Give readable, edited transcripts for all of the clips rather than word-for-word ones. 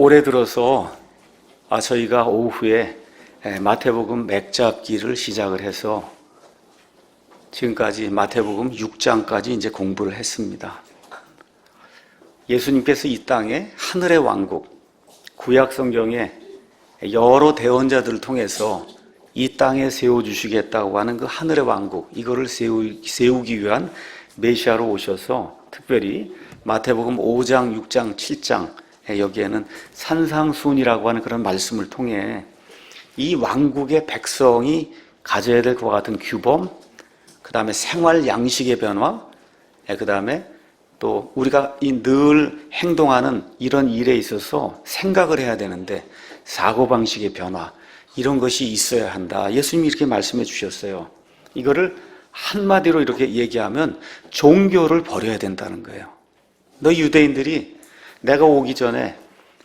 올해 들어서 저희가 오후에 마태복음 맥잡기를 시작을 해서 지금까지 마태복음 6장까지 이제 공부를 했습니다. 예수님께서 이 땅에 하늘의 왕국, 구약 성경에 여러 대언자들을 통해서 이 땅에 세워주시겠다고 하는 그 하늘의 왕국, 이거를 세우기 위한 메시아로 오셔서 특별히 마태복음 5장, 6장, 7장 여기에는 산상수훈이라고 하는 그런 말씀을 통해 이 왕국의 백성이 가져야 될 것과 같은 규범, 그 다음에 생활 양식의 변화, 그 다음에 또 우리가 늘 행동하는 이런 일에 있어서 생각을 해야 되는데 사고방식의 변화, 이런 것이 있어야 한다. 예수님이 이렇게 말씀해 주셨어요. 이거를 한마디로 이렇게 얘기하면 종교를 버려야 된다는 거예요. 너희 유대인들이 내가 오기 전에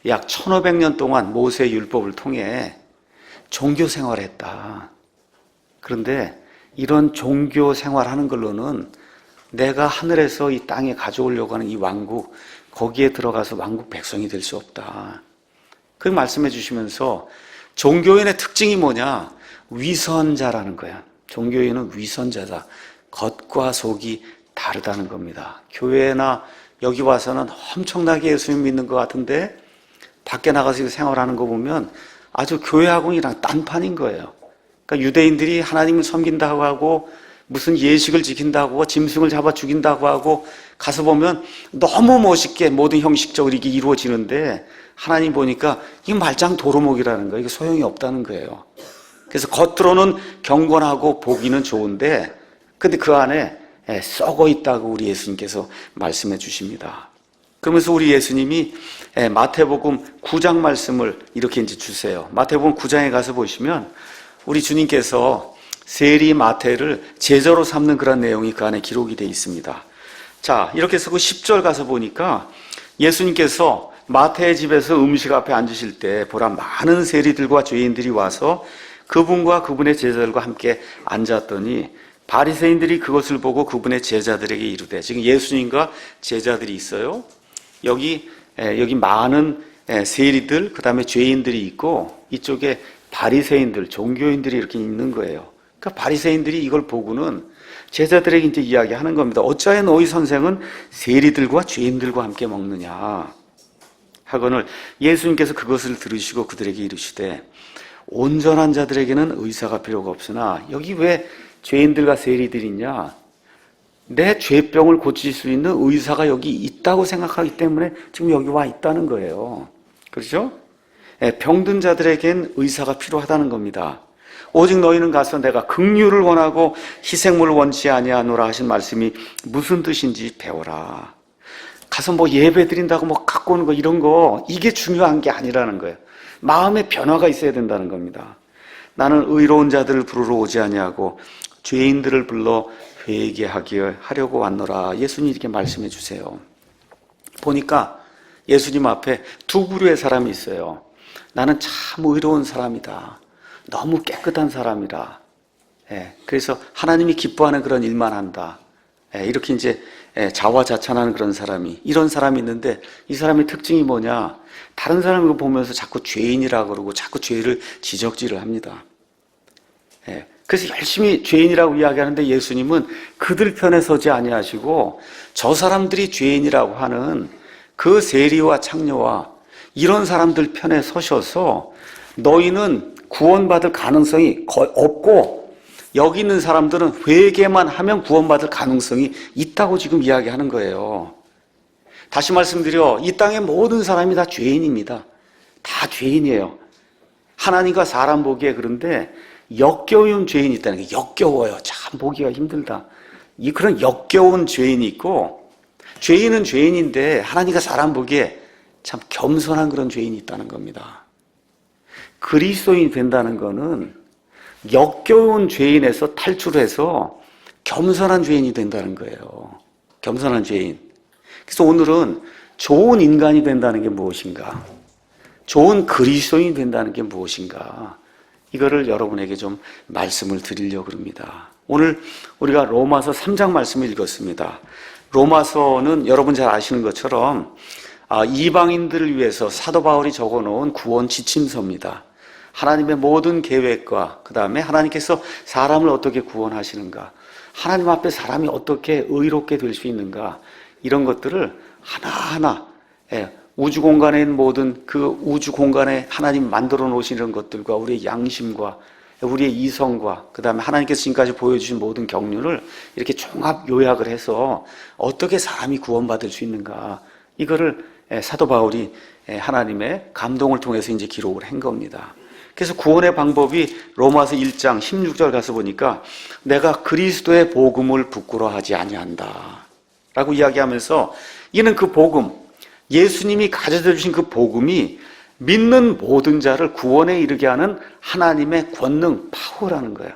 약 1500년 동안 모세의 율법을 통해 종교 생활을 했다. 그런데 이런 종교 생활하는 걸로는 내가 하늘에서 이 땅에 가져오려고 하는 이 왕국, 거기에 들어가서 왕국 백성이 될 수 없다. 그 말씀해 주시면서 종교인의 특징이 뭐냐? 위선자라는 거야. 종교인은 위선자다. 겉과 속이 다르다는 겁니다. 교회나 여기 와서는 엄청나게 예수님 믿는 것 같은데 밖에 나가서 생활하는 거 보면 아주 교회하고는 딴판인 거예요. 그러니까 유대인들이 하나님을 섬긴다고 하고 무슨 예식을 지킨다고 하고 짐승을 잡아 죽인다고 하고 가서 보면 너무 멋있게 모든 형식적으로 이게 이루어지는데 하나님 보니까 이게 말짱 도루묵이라는 거예요. 이게 소용이 없다는 거예요. 그래서 겉으로는 경건하고 보기는 좋은데 근데 그 안에 썩어 있다고 우리 예수님께서 말씀해 주십니다. 그러면서 우리 예수님이 마태복음 9장 말씀을 이렇게 이제 주세요. 마태복음 9장에 가서 보시면 우리 주님께서 세리 마태를 제자로 삼는 그런 내용이 그 안에 기록이 되어 있습니다. 자, 이렇게 해서 그 10절 가서 보니까 예수님께서 마태의 집에서 음식 앞에 앉으실 때 보라 많은 세리들과 죄인들이 와서 그분과 그분의 제자들과 함께 앉았더니 바리새인들이 그것을 보고 그분의 제자들에게 이르되, 지금 예수님과 제자들이 있어요. 여기 많은 세리들, 그 다음에 죄인들이 있고 이쪽에 바리새인들, 종교인들이 이렇게 있는 거예요. 그러니까 바리새인들이 이걸 보고는 제자들에게 이제 이야기하는 겁니다. 어찌하여 너희 선생은 세리들과 죄인들과 함께 먹느냐 하거늘 예수님께서 그것을 들으시고 그들에게 이르시되 온전한 자들에게는 의사가 필요가 없으나 여기 왜 죄인들과 세리들이 있냐? 내 죄병을 고칠 수 있는 의사가 여기 있다고 생각하기 때문에 지금 여기 와 있다는 거예요. 그렇죠? 병든 자들에겐 의사가 필요하다는 겁니다. 오직 너희는 가서 내가 긍휼을 원하고 희생물을 원치 아니하노라 하신 말씀이 무슨 뜻인지 배워라. 가서 뭐 예배 드린다고 뭐 갖고 오는 거 이런 거 이게 중요한 게 아니라는 거예요. 마음의 변화가 있어야 된다는 겁니다. 나는 의로운 자들을 부르러 오지 아니하고 죄인들을 불러 회개하게 하려고 왔노라. 예수님이 이렇게 말씀해 주세요. 보니까 예수님 앞에 두 부류의 사람이 있어요. 나는 참 의로운 사람이다. 너무 깨끗한 사람이다. 그래서 하나님이 기뻐하는 그런 일만 한다. 이렇게 이제 자화자찬하는 그런 사람이, 이런 사람이 있는데 이 사람의 특징이 뭐냐? 다른 사람을 보면서 자꾸 죄인이라고 그러고 자꾸 죄를 지적질을 합니다. 그래서 열심히 죄인이라고 이야기하는데 예수님은 그들 편에 서지 아니하시고 저 사람들이 죄인이라고 하는 그 세리와 창녀와 이런 사람들 편에 서셔서 너희는 구원받을 가능성이 거의 없고 여기 있는 사람들은 회개만 하면 구원받을 가능성이 있다고 지금 이야기하는 거예요. 다시 말씀드려, 이 땅의 모든 사람이 다 죄인입니다. 다 죄인이에요. 하나님과 사람 보기에 그런데 역겨운 죄인이 있다는 게 역겨워요. 참 보기가 힘들다. 그런 역겨운 죄인이 있고 죄인은 죄인인데 하나님과 사람 보기에 참 겸손한 그런 죄인이 있다는 겁니다. 그리스도인이 된다는 거는 역겨운 죄인에서 탈출해서 겸손한 죄인이 된다는 거예요. 겸손한 죄인. 그래서 오늘은 좋은 인간이 된다는 게 무엇인가? 좋은 그리스도인이 된다는 게 무엇인가? 이거를 여러분에게 좀 말씀을 드리려고 합니다. 오늘 우리가 로마서 3장 말씀을 읽었습니다. 로마서는 여러분 잘 아시는 것처럼 이방인들을 위해서 사도 바울이 적어놓은 구원 지침서입니다. 하나님의 모든 계획과 그 다음에 하나님께서 사람을 어떻게 구원하시는가, 하나님 앞에 사람이 어떻게 의롭게 될 수 있는가, 이런 것들을 하나하나 우주 공간에 있는 모든 그 우주 공간에 하나님 만들어 놓으시는 것들과 우리의 양심과 우리의 이성과 그 다음에 하나님께서 지금까지 보여주신 모든 경륜을 이렇게 종합 요약을 해서 어떻게 사람이 구원받을 수 있는가, 이거를 사도 바울이 하나님의 감동을 통해서 이제 기록을 한 겁니다. 그래서 구원의 방법이 로마서 1장 16절 가서 보니까 내가 그리스도의 복음을 부끄러워하지 아니한다 라고 이야기하면서, 이는 그 복음, 예수님이 가져다 주신 그 복음이 믿는 모든 자를 구원에 이르게 하는 하나님의 권능, 파워라는 거예요.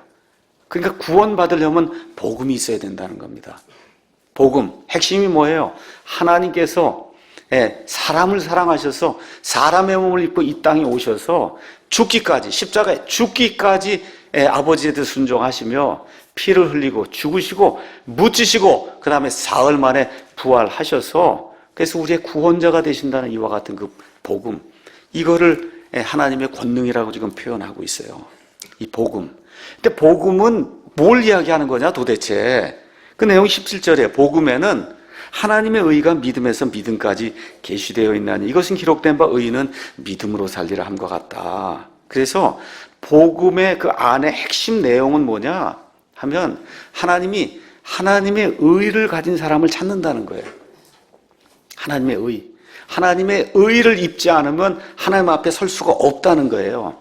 그러니까 구원받으려면 복음이 있어야 된다는 겁니다. 복음, 핵심이 뭐예요? 하나님께서 사람을 사랑하셔서 사람의 몸을 입고 이 땅에 오셔서 죽기까지, 십자가에 죽기까지 아버지에 대해 순종하시며 피를 흘리고 죽으시고 묻히시고 그 다음에 사흘 만에 부활하셔서, 그래서 우리의 구원자가 되신다는 이와 같은 그 복음, 이거를 하나님의 권능이라고 지금 표현하고 있어요. 이 복음. 근데 복음은 뭘 이야기하는 거냐 도대체? 그 내용 17절에 복음에는 하나님의 의가 믿음에서 믿음까지 계시되어 있나니 이것은 기록된 바 의인은 믿음으로 살리라 함과 같다. 그래서 복음의 그 안에 핵심 내용은 뭐냐 하면 하나님이 하나님의 의를 가진 사람을 찾는다는 거예요. 하나님의 의. 하나님의 의를 입지 않으면 하나님 앞에 설 수가 없다는 거예요.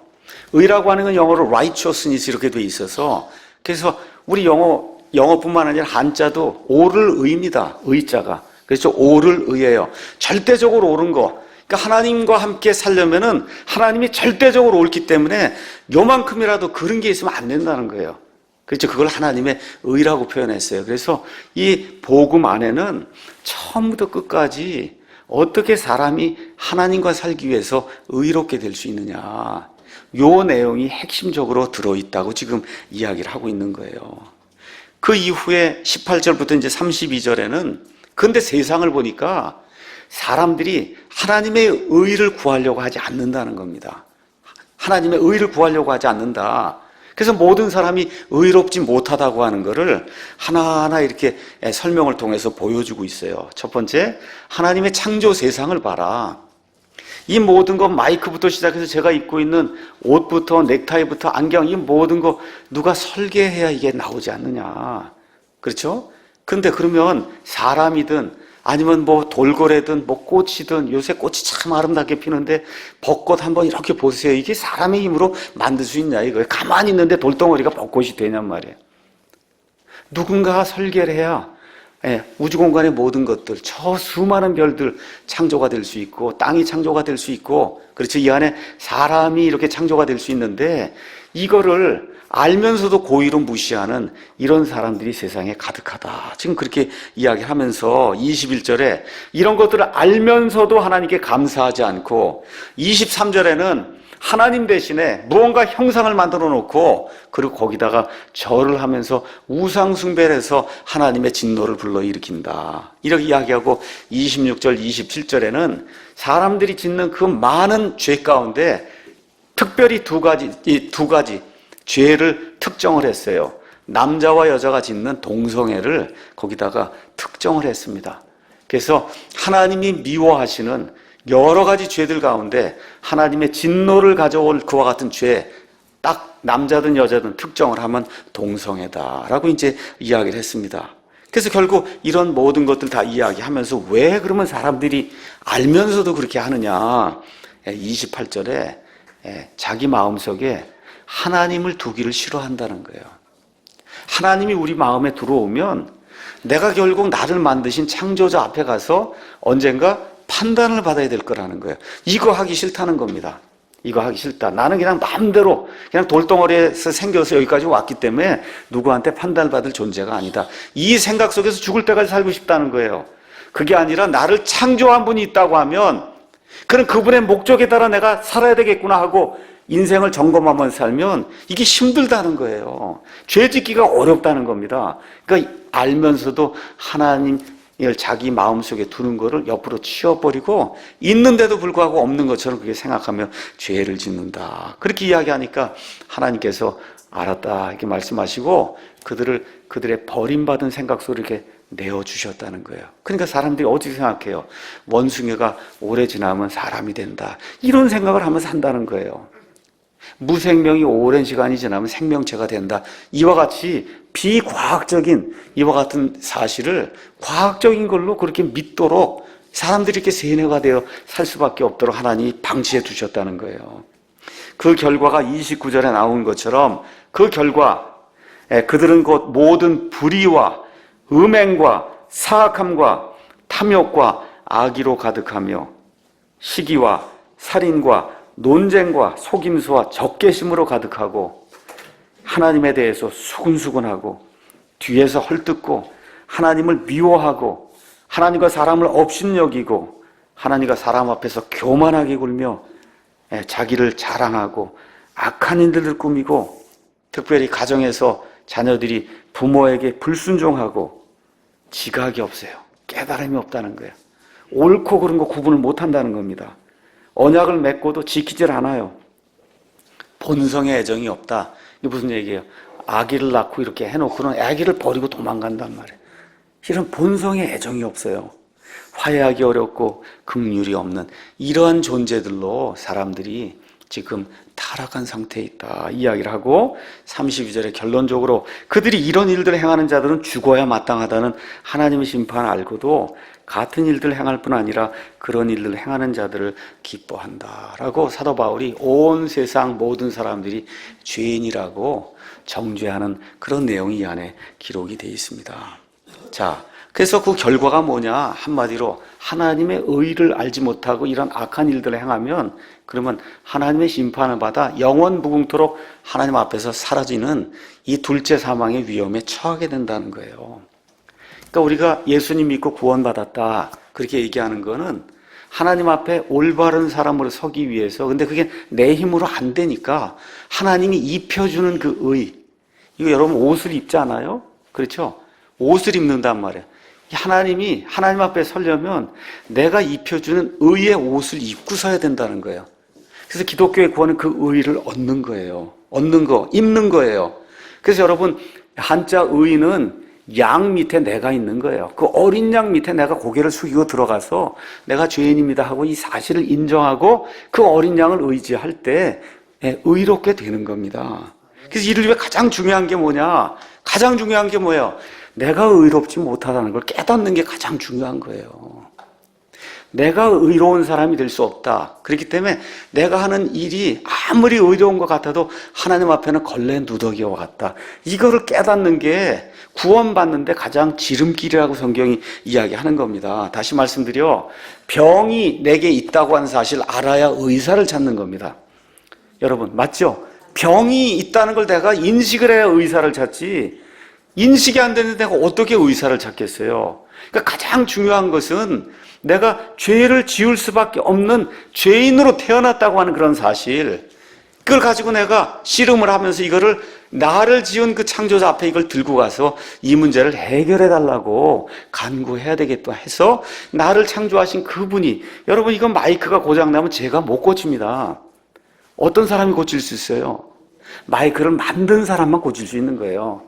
의라고 하는 건 영어로 righteousness 이렇게 돼 있어서, 그래서 우리 영어뿐만 아니라 한자도 옳을 의입니다. 의자가. 그래서 옳을 의예요. 절대적으로 옳은 거. 그러니까 하나님과 함께 살려면은 하나님이 절대적으로 옳기 때문에 요만큼이라도 그런 게 있으면 안 된다는 거예요. 그렇죠. 그걸 하나님의 의라고 표현했어요. 그래서 이 복음 안에는 처음부터 끝까지 어떻게 사람이 하나님과 살기 위해서 의롭게 될 수 있느냐, 요 내용이 핵심적으로 들어있다고 지금 이야기를 하고 있는 거예요. 그 이후에 18절부터 이제 32절에는 근데 세상을 보니까 사람들이 하나님의 의를 구하려고 하지 않는다는 겁니다. 하나님의 의를 구하려고 하지 않는다. 그래서 모든 사람이 의롭지 못하다고 하는 것을 하나하나 이렇게 설명을 통해서 보여주고 있어요. 첫 번째, 하나님의 창조 세상을 봐라. 이 모든 것, 마이크부터 시작해서 제가 입고 있는 옷부터 넥타이부터 안경, 이 모든 거 누가 설계해야 이게 나오지 않느냐. 그렇죠? 근데 그러면 사람이든 아니면 뭐 돌고래든 뭐 꽃이든, 요새 꽃이 참 아름답게 피는데 벚꽃 한번 이렇게 보세요. 이게 사람의 힘으로 만들 수 있냐 이거예요. 가만히 있는데 돌덩어리가 벚꽃이 되냔 말이에요. 누군가가 설계를 해야 우주 공간의 모든 것들, 저 수많은 별들 창조가 될 수 있고 땅이 창조가 될 수 있고, 그렇죠. 이 안에 사람이 이렇게 창조가 될 수 있는데 이거를 알면서도 고의로 무시하는 이런 사람들이 세상에 가득하다. 지금 그렇게 이야기하면서 21절에 이런 것들을 알면서도 하나님께 감사하지 않고, 23절에는 하나님 대신에 무언가 형상을 만들어 놓고 그리고 거기다가 절을 하면서 우상 숭배를 해서 하나님의 진노를 불러일으킨다. 이렇게 이야기하고 26절, 27절에는 사람들이 짓는 그 많은 죄 가운데 특별히 이 두 가지 죄를 특정을 했어요. 남자와 여자가 짓는 동성애를 거기다가 특정을 했습니다. 그래서 하나님이 미워하시는 여러 가지 죄들 가운데 하나님의 진노를 가져올 그와 같은 죄, 딱 남자든 여자든 특정을 하면 동성애다라고 이제 이야기를 했습니다. 그래서 결국 이런 모든 것들 다 이야기하면서 왜 그러면 사람들이 알면서도 그렇게 하느냐, 28절에 자기 마음속에 하나님을 두기를 싫어한다는 거예요. 하나님이 우리 마음에 들어오면 내가 결국 나를 만드신 창조자 앞에 가서 언젠가 판단을 받아야 될 거라는 거예요. 이거 하기 싫다는 겁니다. 이거 하기 싫다. 나는 그냥 마음대로 그냥 돌덩어리에서 생겨서 여기까지 왔기 때문에 누구한테 판단을 받을 존재가 아니다. 이 생각 속에서 죽을 때까지 살고 싶다는 거예요. 그게 아니라 나를 창조한 분이 있다고 하면 그럼 그분의 목적에 따라 내가 살아야 되겠구나 하고 인생을 점검하면서 살면 이게 힘들다는 거예요. 죄 짓기가 어렵다는 겁니다. 그러니까 알면서도 하나님 이걸 자기 마음속에 두는 거를 옆으로 치워버리고 있는데도 불구하고 없는 것처럼 그렇게 생각하며 죄를 짓는다. 그렇게 이야기하니까 하나님께서 알았다 이렇게 말씀하시고 그들의 버림받은 생각 속으로 이렇게 내어주셨다는 거예요. 그러니까 사람들이 어떻게 생각해요? 원숭이가 오래 지나면 사람이 된다. 이런 생각을 하면서 산다는 거예요. 무생명이 오랜 시간이 지나면 생명체가 된다. 이와 같이 비과학적인 이와 같은 사실을 과학적인 걸로 그렇게 믿도록 사람들이 이렇게 세뇌가 되어 살 수밖에 없도록 하나님이 방치해 두셨다는 거예요. 그 결과가 29절에 나온 것처럼 그 결과 그들은 곧 모든 불의와 음행과 사악함과 탐욕과 악의로 가득하며 시기와 살인과 논쟁과 속임수와 적개심으로 가득하고 하나님에 대해서 수근수근하고 뒤에서 헐뜯고 하나님을 미워하고 하나님과 사람을 업신여기고 하나님과 사람 앞에서 교만하게 굴며 자기를 자랑하고 악한 일들을 꾸미고 특별히 가정에서 자녀들이 부모에게 불순종하고 지각이 없어요. 깨달음이 없다는 거예요. 옳고 그른 거 구분을 못한다는 겁니다. 언약을 맺고도 지키질 않아요. 본성의 애정이 없다. 이게 무슨 얘기예요? 아기를 낳고 이렇게 해놓고는 아기를 버리고 도망간단 말이에요. 이런 본성의 애정이 없어요. 화해하기 어렵고 긍휼이 없는 이러한 존재들로 사람들이 지금 타락한 상태에 있다 이야기를 하고 32절에 결론적으로 그들이 이런 일들을 행하는 자들은 죽어야 마땅하다는 하나님의 심판을 알고도 같은 일들을 행할 뿐 아니라 그런 일들을 행하는 자들을 기뻐한다라고 사도 바울이 온 세상 모든 사람들이 죄인이라고 정죄하는 그런 내용이 이 안에 기록이 되어 있습니다. 자, 그래서 그 결과가 뭐냐? 한마디로 하나님의 의를 알지 못하고 이런 악한 일들을 행하면 그러면 하나님의 심판을 받아 영원 무궁토록 하나님 앞에서 사라지는 이 둘째 사망의 위험에 처하게 된다는 거예요. 그러니까 우리가 예수님 믿고 구원받았다 그렇게 얘기하는 거는 하나님 앞에 올바른 사람으로 서기 위해서, 근데 그게 내 힘으로 안 되니까 하나님이 입혀주는 그 의, 이거 여러분 옷을 입지 않아요? 그렇죠? 옷을 입는단 말이에요. 하나님이 하나님 앞에 서려면 내가 입혀주는 의의 옷을 입고 서야 된다는 거예요. 그래서 기독교의 구원은 그 의를 얻는 거예요. 얻는 거, 입는 거예요. 그래서 여러분 한자 의는 양 밑에 내가 있는 거예요. 그 어린 양 밑에 내가 고개를 숙이고 들어가서 내가 죄인입니다 하고 이 사실을 인정하고 그 어린 양을 의지할 때 의롭게 되는 겁니다. 그래서 이를 위해 가장 중요한 게 뭐냐? 가장 중요한 게 뭐예요? 내가 의롭지 못하다는 걸 깨닫는 게 가장 중요한 거예요. 내가 의로운 사람이 될 수 없다. 그렇기 때문에 내가 하는 일이 아무리 의로운 것 같아도 하나님 앞에는 걸레 누더기와 같다. 이거를 깨닫는 게 구원받는데 가장 지름길이라고 성경이 이야기하는 겁니다. 다시 말씀드려, 병이 내게 있다고 하는 사실을 알아야 의사를 찾는 겁니다. 여러분 맞죠? 병이 있다는 걸 내가 인식을 해야 의사를 찾지, 인식이 안 되는데 내가 어떻게 의사를 찾겠어요? 그러니까 가장 중요한 것은 내가 죄를 지을 수밖에 없는 죄인으로 태어났다고 하는 그런 사실, 그걸 가지고 내가 씨름을 하면서 이거를 나를 지은 그 창조자 앞에 이걸 들고 가서 이 문제를 해결해 달라고 간구해야 되겠다 해서 나를 창조하신 그분이, 여러분 이건 마이크가 고장나면 제가 못 고칩니다. 어떤 사람이 고칠 수 있어요? 마이크를 만든 사람만 고칠 수 있는 거예요.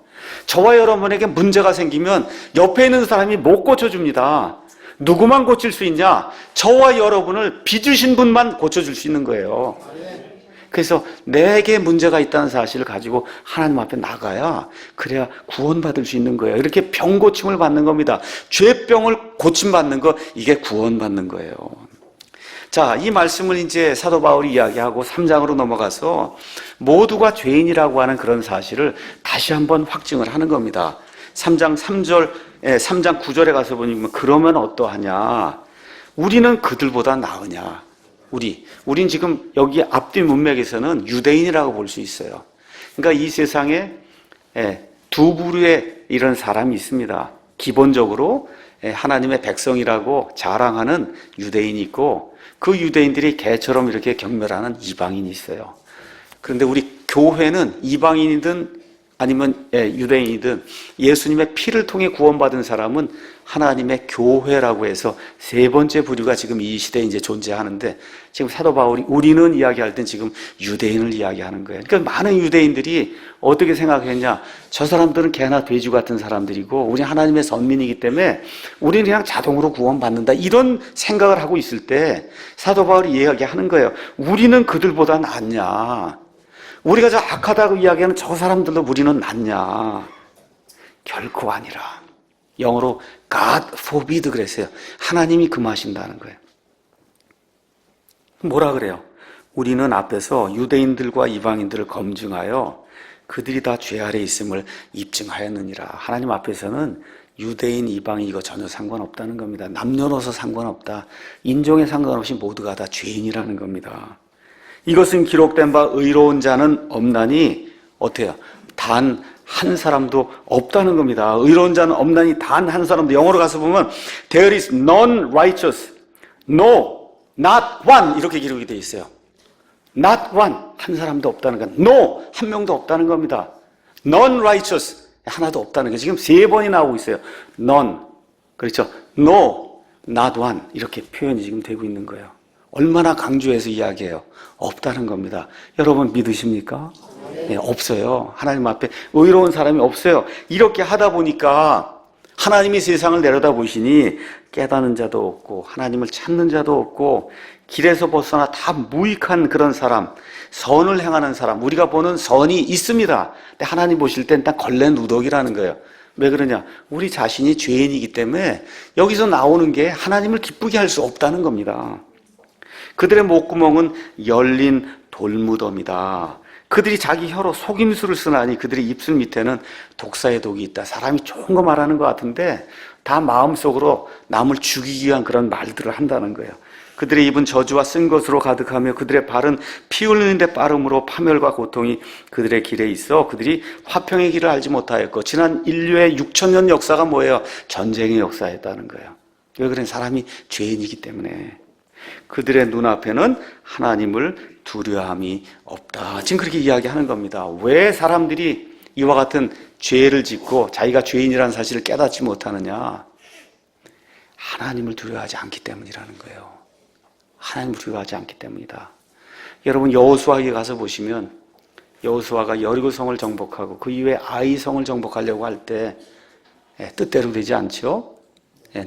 저와 여러분에게 문제가 생기면 옆에 있는 사람이 못 고쳐줍니다. 누구만 고칠 수 있냐? 저와 여러분을 빚으신 분만 고쳐줄 수 있는 거예요. 그래서 내게 문제가 있다는 사실을 가지고 하나님 앞에 나가야, 그래야 구원받을 수 있는 거예요. 이렇게 병 고침을 받는 겁니다. 죄병을 고침받는 거, 이게 구원받는 거예요. 자, 이 말씀을 이제 사도 바울이 이야기하고 3장으로 넘어가서 모두가 죄인이라고 하는 그런 사실을 다시 한번 확증을 하는 겁니다. 3장 9절에 가서 보니까 그러면 어떠하냐? 우리는 그들보다 나으냐? 우린 지금 여기 앞뒤 문맥에서는 유대인이라고 볼 수 있어요. 그러니까 이 세상에 두 부류의 이런 사람이 있습니다. 기본적으로 하나님의 백성이라고 자랑하는 유대인이 있고, 그 유대인들이 개처럼 이렇게 경멸하는 이방인이 있어요. 그런데 우리 교회는 이방인이든 아니면 유대인이든 예수님의 피를 통해 구원받은 사람은 하나님의 교회라고 해서 세 번째 부류가 지금 이 시대에 이제 존재하는데, 지금 사도 바울이 우리는 이야기할 땐 지금 유대인을 이야기하는 거예요. 그러니까 많은 유대인들이 어떻게 생각했냐? 저 사람들은 개나 돼지 같은 사람들이고 우리 하나님의 선민이기 때문에 우리는 그냥 자동으로 구원받는다, 이런 생각을 하고 있을 때 사도 바울이 이야기하는 거예요. 우리는 그들보다 낫냐? 우리가 저 악하다고 이야기하는 저 사람들도 우리는 낫냐? 결코 아니라. 영어로 God forbid 그랬어요. 하나님이 금하신다는 거예요. 뭐라 그래요? 우리는 앞에서 유대인들과 이방인들을 검증하여 그들이 다 죄 아래 있음을 입증하였느니라. 하나님 앞에서는 유대인, 이방인 이거 전혀 상관없다는 겁니다. 남녀노소 상관없다. 인종에 상관없이 모두가 다 죄인이라는 겁니다. 이것은 기록된 바 의로운 자는 없나니 어때요? 단 한 사람도 없다는 겁니다. 의로운 자는 없나니 단 한 사람도. 영어로 가서 보면 there is none righteous, no, not one 이렇게 기록이 되어 있어요. not one, 한 사람도 없다는 건, no, 한 명도 없다는 겁니다. none righteous, 하나도 없다는 거 지금 세 번이 나오고 있어요. none, 그렇죠? no, not one 이렇게 표현이 지금 되고 있는 거예요. 얼마나 강조해서 이야기해요. 없다는 겁니다. 여러분 믿으십니까? 네, 없어요. 하나님 앞에 의로운 사람이 없어요. 이렇게 하다 보니까 하나님이 세상을 내려다보시니 깨닫는 자도 없고 하나님을 찾는 자도 없고 길에서 벗어나 다 무익한 그런 사람, 선을 행하는 사람, 우리가 보는 선이 있습니다. 근데 하나님 보실 땐 딱 걸레 누더기라는 거예요. 왜 그러냐? 우리 자신이 죄인이기 때문에 여기서 나오는 게 하나님을 기쁘게 할 수 없다는 겁니다. 그들의 목구멍은 열린 돌무덤이다. 그들이 자기 혀로 속임수를 쓰나니 그들의 입술 밑에는 독사의 독이 있다. 사람이 좋은 거 말하는 것 같은데 다 마음속으로 남을 죽이기 위한 그런 말들을 한다는 거예요. 그들의 입은 저주와 쓴 것으로 가득하며 그들의 발은 피 흘리는 데 빠름으로 파멸과 고통이 그들의 길에 있어 그들이 화평의 길을 알지 못하였고, 지난 인류의 6,000년 역사가 뭐예요? 전쟁의 역사였다는 거예요. 왜 그래? 사람이 죄인이기 때문에. 그들의 눈앞에는 하나님을 두려움이 없다. 지금 그렇게 이야기하는 겁니다. 왜 사람들이 이와 같은 죄를 짓고 자기가 죄인이라는 사실을 깨닫지 못하느냐? 하나님을 두려워하지 않기 때문이라는 거예요. 하나님을 두려워하지 않기 때문이다. 여러분 여호수아에 가서 보시면 여호수아가 여리고성을 정복하고 그 이후에 아이성을 정복하려고 할 때 뜻대로 되지 않죠?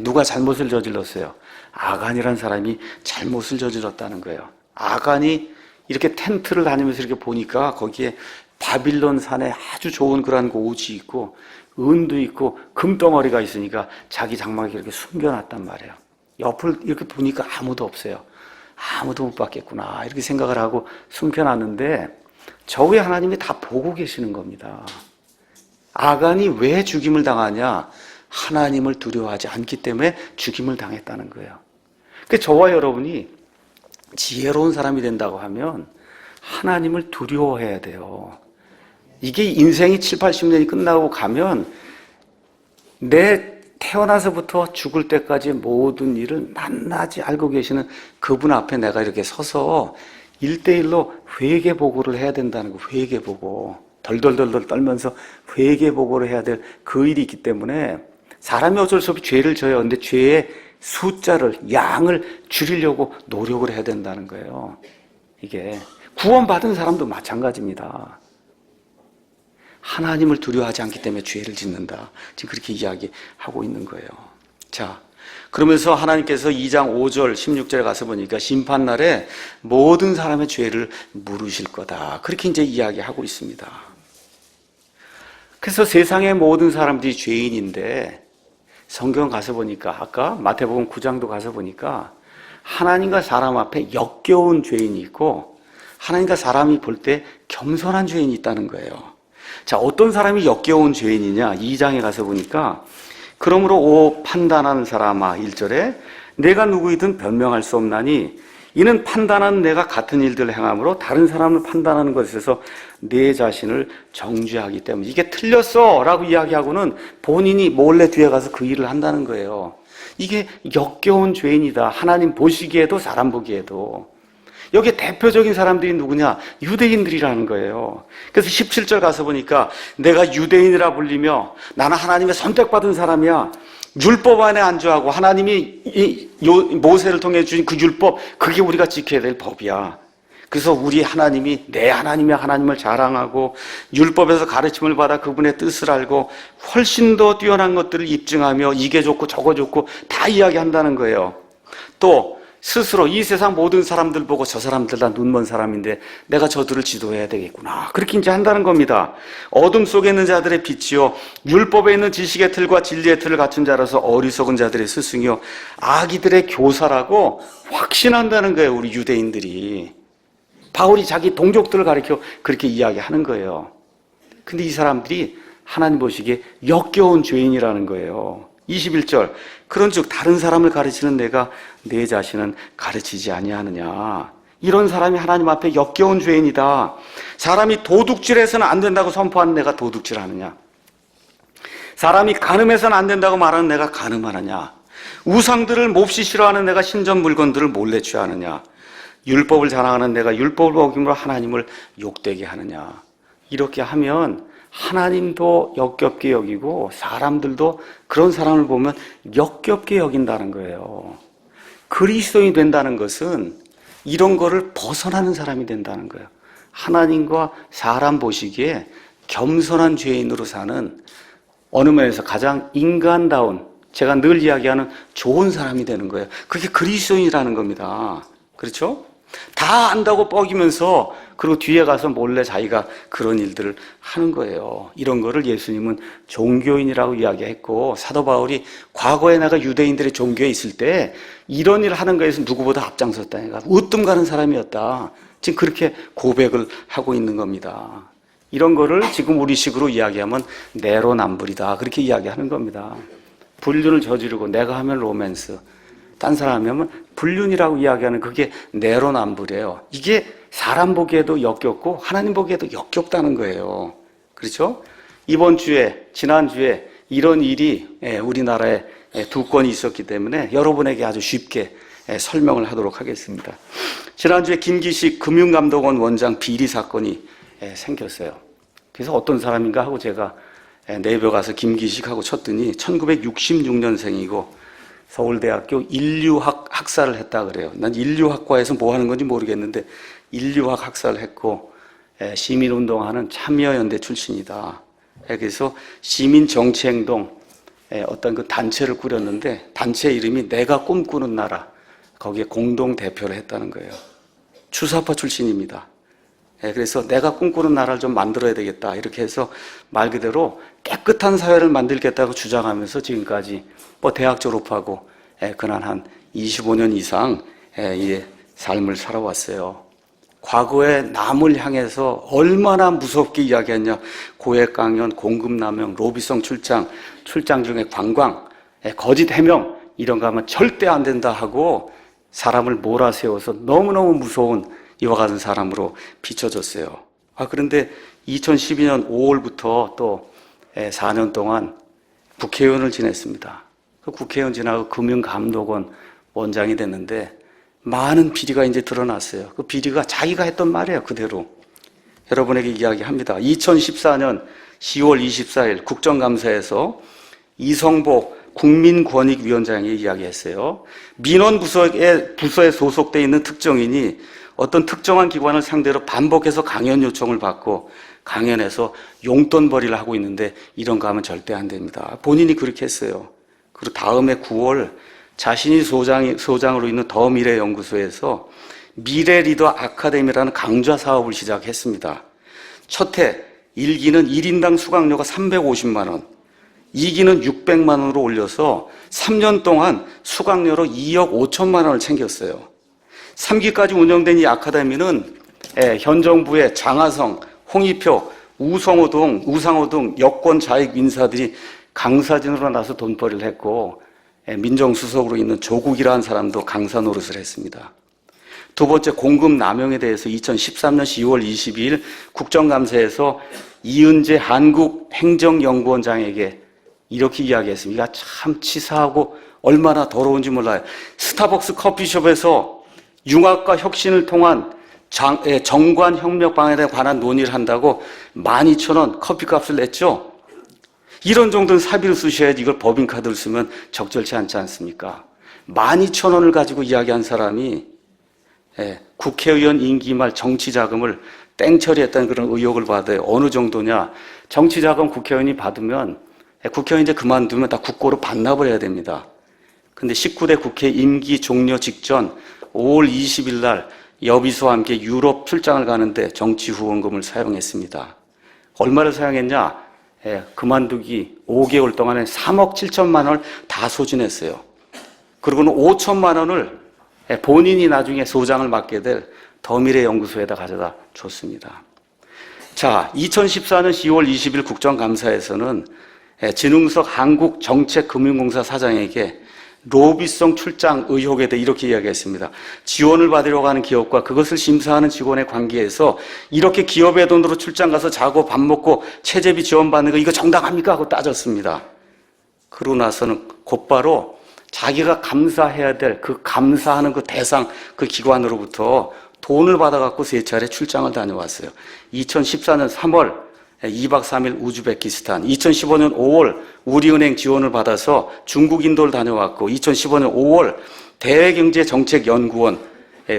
누가 잘못을 저질렀어요? 아간이라는 사람이 잘못을 저질렀다는 거예요. 아간이 이렇게 텐트를 다니면서 이렇게 보니까 거기에 바빌론 산에 아주 좋은 그런 옷이 있고 은도 있고 금덩어리가 있으니까 자기 장막에 이렇게 숨겨놨단 말이에요. 옆을 이렇게 보니까 아무도 없어요. 아무도 못 봤겠구나 이렇게 생각을 하고 숨겨놨는데 저 위에 하나님이 다 보고 계시는 겁니다. 아간이 왜 죽임을 당하냐? 하나님을 두려워하지 않기 때문에 죽임을 당했다는 거예요. 그러니까 저와 여러분이 지혜로운 사람이 된다고 하면 하나님을 두려워해야 돼요. 이게 인생이 7, 80년이 끝나고 가면 내 태어나서부터 죽을 때까지 모든 일을 낱낱이 알고 계시는 그분 앞에 내가 이렇게 서서 1대1로 회개보고를 해야 된다는 거. 회개보고 덜덜덜덜 떨면서 회개보고를 해야 될 그 일이 있기 때문에 사람이 어쩔 수 없이 죄를 져요. 근데 죄의 숫자를, 양을 줄이려고 노력을 해야 된다는 거예요. 이게 구원받은 사람도 마찬가지입니다. 하나님을 두려워하지 않기 때문에 죄를 짓는다. 지금 그렇게 이야기하고 있는 거예요. 자, 그러면서 하나님께서 2장 5절 16절에 가서 보니까 심판날에 모든 사람의 죄를 물으실 거다. 그렇게 이제 이야기하고 있습니다. 그래서 세상의 모든 사람들이 죄인인데 성경 가서 보니까 아까 마태복음 9장도 가서 보니까 하나님과 사람 앞에 역겨운 죄인이 있고 하나님과 사람이 볼 때 겸손한 죄인이 있다는 거예요. 자, 어떤 사람이 역겨운 죄인이냐? 2장에 가서 보니까 그러므로 오 판단하는 사람아 1절에 내가 누구이든 변명할 수 없나니 이는 판단하는 내가 같은 일들을 행함으로 다른 사람을 판단하는 것에서 내 자신을 정죄하기 때문에 이게 틀렸어 라고 이야기하고는 본인이 몰래 뒤에 가서 그 일을 한다는 거예요. 이게 역겨운 죄인이다. 하나님 보시기에도 사람 보기에도. 여기에 대표적인 사람들이 누구냐? 유대인들이라는 거예요. 그래서 17절 가서 보니까 내가 유대인이라 불리며 나는 하나님의 선택받은 사람이야. 율법 안에 안주하고 하나님이 모세를 통해 주신 그 율법, 그게 우리가 지켜야 될 법이야. 그래서 우리 하나님이 내 하나님의 하나님을 자랑하고 율법에서 가르침을 받아 그분의 뜻을 알고 훨씬 더 뛰어난 것들을 입증하며 이게 좋고 저거 좋고 다 이야기한다는 거예요. 또 스스로 이 세상 모든 사람들 보고 저 사람들 다 눈먼 사람인데 내가 저들을 지도해야 되겠구나, 그렇게 이제 한다는 겁니다. 어둠 속에 있는 자들의 빛이요 율법에 있는 지식의 틀과 진리의 틀을 갖춘 자라서 어리석은 자들의 스승이요 아기들의 교사라고 확신한다는 거예요. 우리 유대인들이 바울이 자기 동족들을 가리켜 그렇게 이야기하는 거예요. 근데 이 사람들이 하나님 보시기에 역겨운 죄인이라는 거예요. 21절 그런즉 다른 사람을 가르치는 내가 내 자신은 가르치지 아니하느냐. 이런 사람이 하나님 앞에 역겨운 죄인이다. 사람이 도둑질해서는 안 된다고 선포하는 내가 도둑질하느냐. 사람이 간음해서는 안 된다고 말하는 내가 간음하느냐. 우상들을 몹시 싫어하는 내가 신전 물건들을 몰래 취하느냐. 율법을 자랑하는 내가 율법을 어김으로 하나님을 욕되게 하느냐. 이렇게 하면 하나님도 역겹게 여기고 사람들도 그런 사람을 보면 역겹게 여긴다는 거예요. 그리스도인이 된다는 것은 이런 거를 벗어나는 사람이 된다는 거예요. 하나님과 사람 보시기에 겸손한 죄인으로 사는, 어느 면에서 가장 인간다운, 제가 늘 이야기하는 좋은 사람이 되는 거예요. 그게 그리스도인이라는 겁니다. 그렇죠? 다 안다고 뻐기면서 그리고 뒤에 가서 몰래 자기가 그런 일들을 하는 거예요. 이런 거를 예수님은 종교인이라고 이야기했고, 사도 바울이 과거에 내가 유대인들의 종교에 있을 때 이런 일을 하는 거에서 누구보다 앞장섰다니까, 으뜸 가는 사람이었다, 지금 그렇게 고백을 하고 있는 겁니다. 이런 거를 지금 우리식으로 이야기하면 내로남불이다, 그렇게 이야기하는 겁니다. 불륜을 저지르고 내가 하면 로맨스, 딴 사람이 하면 불륜이라고 이야기하는 그게 내로남불이에요. 이게 사람 보기에도 역겹고 하나님 보기에도 역겹다는 거예요. 그렇죠? 이번 주에, 지난주에 이런 일이 우리나라에 두 건이 있었기 때문에 여러분에게 아주 쉽게 설명을 하도록 하겠습니다. 지난주에 김기식 금융감독원 원장 비리 사건이 생겼어요. 그래서 어떤 사람인가 하고 제가 네이버 가서 김기식하고 쳤더니 1966년생이고 서울대학교 인류학 학사를 했다 그래요. 난 인류학과에서 뭐 하는 건지 모르겠는데 인류학 학사를 했고 시민운동하는 참여연대 출신이다. 그래서 시민정치행동 어떤 그 단체를 꾸렸는데 단체 이름이 내가 꿈꾸는 나라, 거기에 공동대표를 했다는 거예요. 주사파 출신입니다. 그래서 내가 꿈꾸는 나라를 좀 만들어야 되겠다, 이렇게 해서 말 그대로 깨끗한 사회를 만들겠다고 주장하면서 지금까지 뭐 대학 졸업하고 그날 한 25년 이상 이 삶을 살아왔어요. 과거에 남을 향해서 얼마나 무섭게 이야기했냐. 고액 강연, 공급남용, 로비성 출장 중에 관광, 거짓 해명, 이런 거 하면 절대 안 된다 하고 사람을 몰아세워서 너무너무 무서운 이와 같은 사람으로 비춰졌어요. 그런데 2012년 5월부터 또 4년 동안 국회의원을 지냈습니다. 그 국회의원 지나고 금융감독원 원장이 됐는데 많은 비리가 이제 드러났어요. 그 비리가 자기가 했던 말이에요, 그대로. 여러분에게 이야기합니다. 2014년 10월 24일 국정감사에서 이성복 국민권익위원장이 이야기했어요. 민원부서에 소속되어 있는 특정인이 어떤 특정한 기관을 상대로 반복해서 강연 요청을 받고 강연에서 용돈벌이를 하고 있는데 이런 거 하면 절대 안 됩니다. 본인이 그렇게 했어요. 그리고 다음해 9월 자신이 소장으로 있는 더미래연구소에서 미래리더 아카데미라는 강좌 사업을 시작했습니다. 첫 해 1기는 1인당 수강료가 350만 원, 2기는 600만 원으로 올려서 3년 동안 수강료로 2억 5천만 원을 챙겼어요. 3기까지 운영된 이 아카데미는 현 정부의 장하성, 홍익표, 우상호 등 여권 좌익 인사들이 강사진으로 나서 돈벌이를 했고, 민정수석으로 있는 조국이라는 사람도 강사 노릇을 했습니다. 두 번째, 공급 남용에 대해서 2013년 10월 22일 국정감사에서 이은재 한국행정연구원장에게 이렇게 이야기했습니다. 이거 참 치사하고 얼마나 더러운지 몰라요. 스타벅스 커피숍에서 융합과 혁신을 통한 정관협력 방안에 관한 논의를 한다고 12,000원 커피값을 냈죠. 이런 정도는 사비로 쓰셔야지 이걸 법인카드를 쓰면 적절치 않지 않습니까? 12,000원을 가지고 이야기한 사람이 국회의원 임기 말 정치자금을 땡처리했다는 그런 의혹을 받아요. 어느 정도냐? 정치자금 국회의원이 받으면 국회의원 이제 그만두면 다 국고로 반납을 해야 됩니다. 근데 19대 국회 임기 종료 직전 5월 20일 날 여비서와 함께 유럽 출장을 가는데 정치 후원금을 사용했습니다. 얼마를 사용했냐? 그만두기 5개월 동안에 3억 7천만 원을 다 소진했어요. 그리고는 5천만 원을 본인이 나중에 소장을 맡게 될 더미래연구소에다 가져다 줬습니다. 자, 2014년 10월 20일 국정감사에서는 진흥석 한국정책금융공사 사장에게 로비성 출장 의혹에 대해 이렇게 이야기했습니다. 지원을 받으려고 하는 기업과 그것을 심사하는 직원의 관계에서 이렇게 기업의 돈으로 출장 가서 자고 밥 먹고 체재비 지원받는 거 이거 정당합니까? 하고 따졌습니다. 그러고 나서는 곧바로 자기가 감사해야 될 그 감사하는 그 대상 그 기관으로부터 돈을 받아갖고 3차례 출장을 다녀왔어요. 2014년 3월 2박 3일 우즈베키스탄, 2015년 5월 우리은행 지원을 받아서 중국 인도를 다녀왔고 2015년 5월 대외경제정책연구원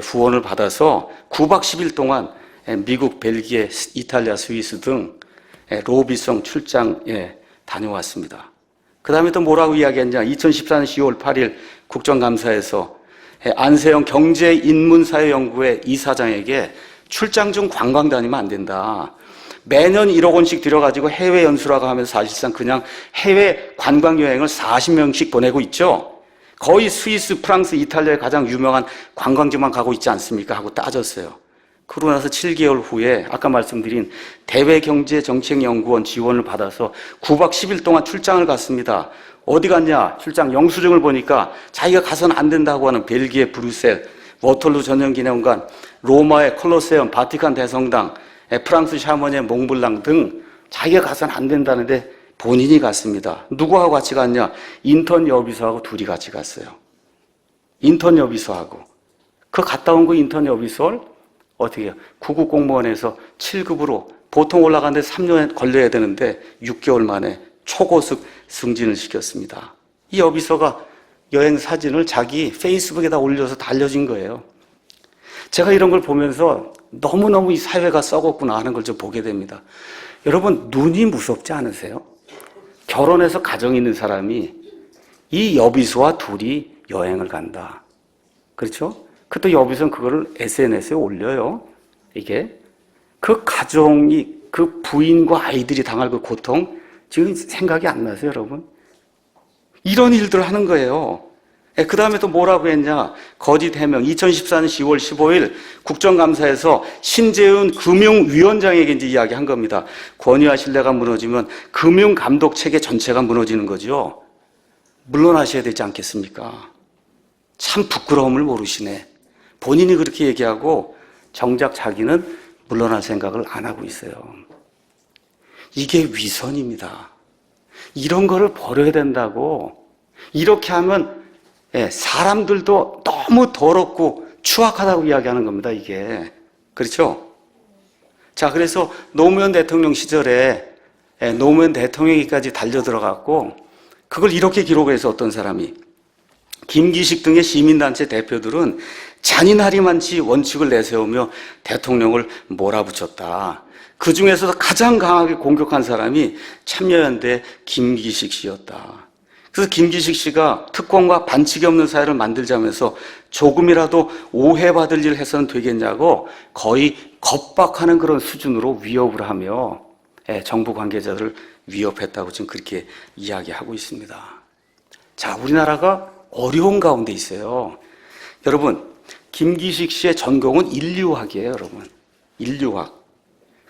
후원을 받아서 9박 10일 동안 미국, 벨기에, 이탈리아, 스위스 등 로비성 출장에 다녀왔습니다. 그 다음에 또 뭐라고 이야기했냐? 2014년 10월 8일 국정감사에서 안세영 경제인문사회연구회 이사장에게 출장 중 관광 다니면 안 된다. 매년 1억 원씩 들여가지고 해외 연수라고 하면서 사실상 그냥 해외 관광 여행을 40명씩 보내고 있죠. 거의 스위스, 프랑스, 이탈리아의 가장 유명한 관광지만 가고 있지 않습니까? 하고 따졌어요. 그러고 나서 7개월 후에 아까 말씀드린 대외경제정책연구원 지원을 받아서 9박 10일 동안 출장을 갔습니다. 어디 갔냐? 출장 영수증을 보니까 자기가 가서는 안 된다고 하는 벨기에 브뤼셀, 워털루 전형기념관, 로마의 콜로세움, 바티칸 대성당, 프랑스 샤머니의 몽블랑 등 자기가 가서는 안 된다는데 본인이 갔습니다. 누구하고 같이 갔냐? 인턴 여비서하고 둘이 같이 갔어요. 인턴 여비서하고. 그 갔다 온 그 인턴 여비서를 어떻게 해요? 9급 공무원에서 7급으로 보통 올라가는데 3년 걸려야 되는데 6개월 만에 초고속 승진을 시켰습니다. 이 여비서가 여행 사진을 자기 페이스북에다 올려서 다 알려진 거예요. 제가 이런 걸 보면서 너무너무 이 사회가 썩었구나 하는 걸 좀 보게 됩니다. 여러분, 눈이 무섭지 않으세요? 결혼해서 가정이 있는 사람이 이 여비서와 둘이 여행을 간다. 그렇죠? 그때 여비서는 그거를 SNS에 올려요. 이게 그 가정이 그 부인과 아이들이 당할 그 고통 지금 생각이 안 나세요, 여러분? 이런 일들을 하는 거예요. 그 다음에 또 뭐라고 했냐? 거짓 해명. 2014년 10월 15일 국정감사에서 신재훈 금융위원장에게 이제 이야기한 겁니다. 권위와 신뢰가 무너지면 금융감독 체계 전체가 무너지는 거죠. 물러나셔야 되지 않겠습니까? 참 부끄러움을 모르시네. 본인이 그렇게 얘기하고 정작 자기는 물러날 생각을 안 하고 있어요. 이게 위선입니다. 이런 거를 버려야 된다고. 이렇게 하면 사람들도 너무 더럽고 추악하다고 이야기하는 겁니다, 이게. 그렇죠? 자, 그래서 노무현 대통령 시절에 노무현 대통령이까지 달려들어갔고, 그걸 이렇게 기록해서 어떤 사람이, 김기식 등의 시민단체 대표들은 잔인하리만치 원칙을 내세우며 대통령을 몰아붙였다. 그 중에서도 가장 강하게 공격한 사람이 참여연대 김기식 씨였다. 그래서 김기식 씨가 특권과 반칙이 없는 사회를 만들자면서 조금이라도 오해받을 일을 해서는 되겠냐고 거의 겁박하는 그런 수준으로 위협을 하며 정부 관계자들을 위협했다고 지금 그렇게 이야기하고 있습니다. 자, 우리나라가 어려운 가운데 있어요. 여러분, 김기식 씨의 전공은 인류학이에요, 여러분. 인류학.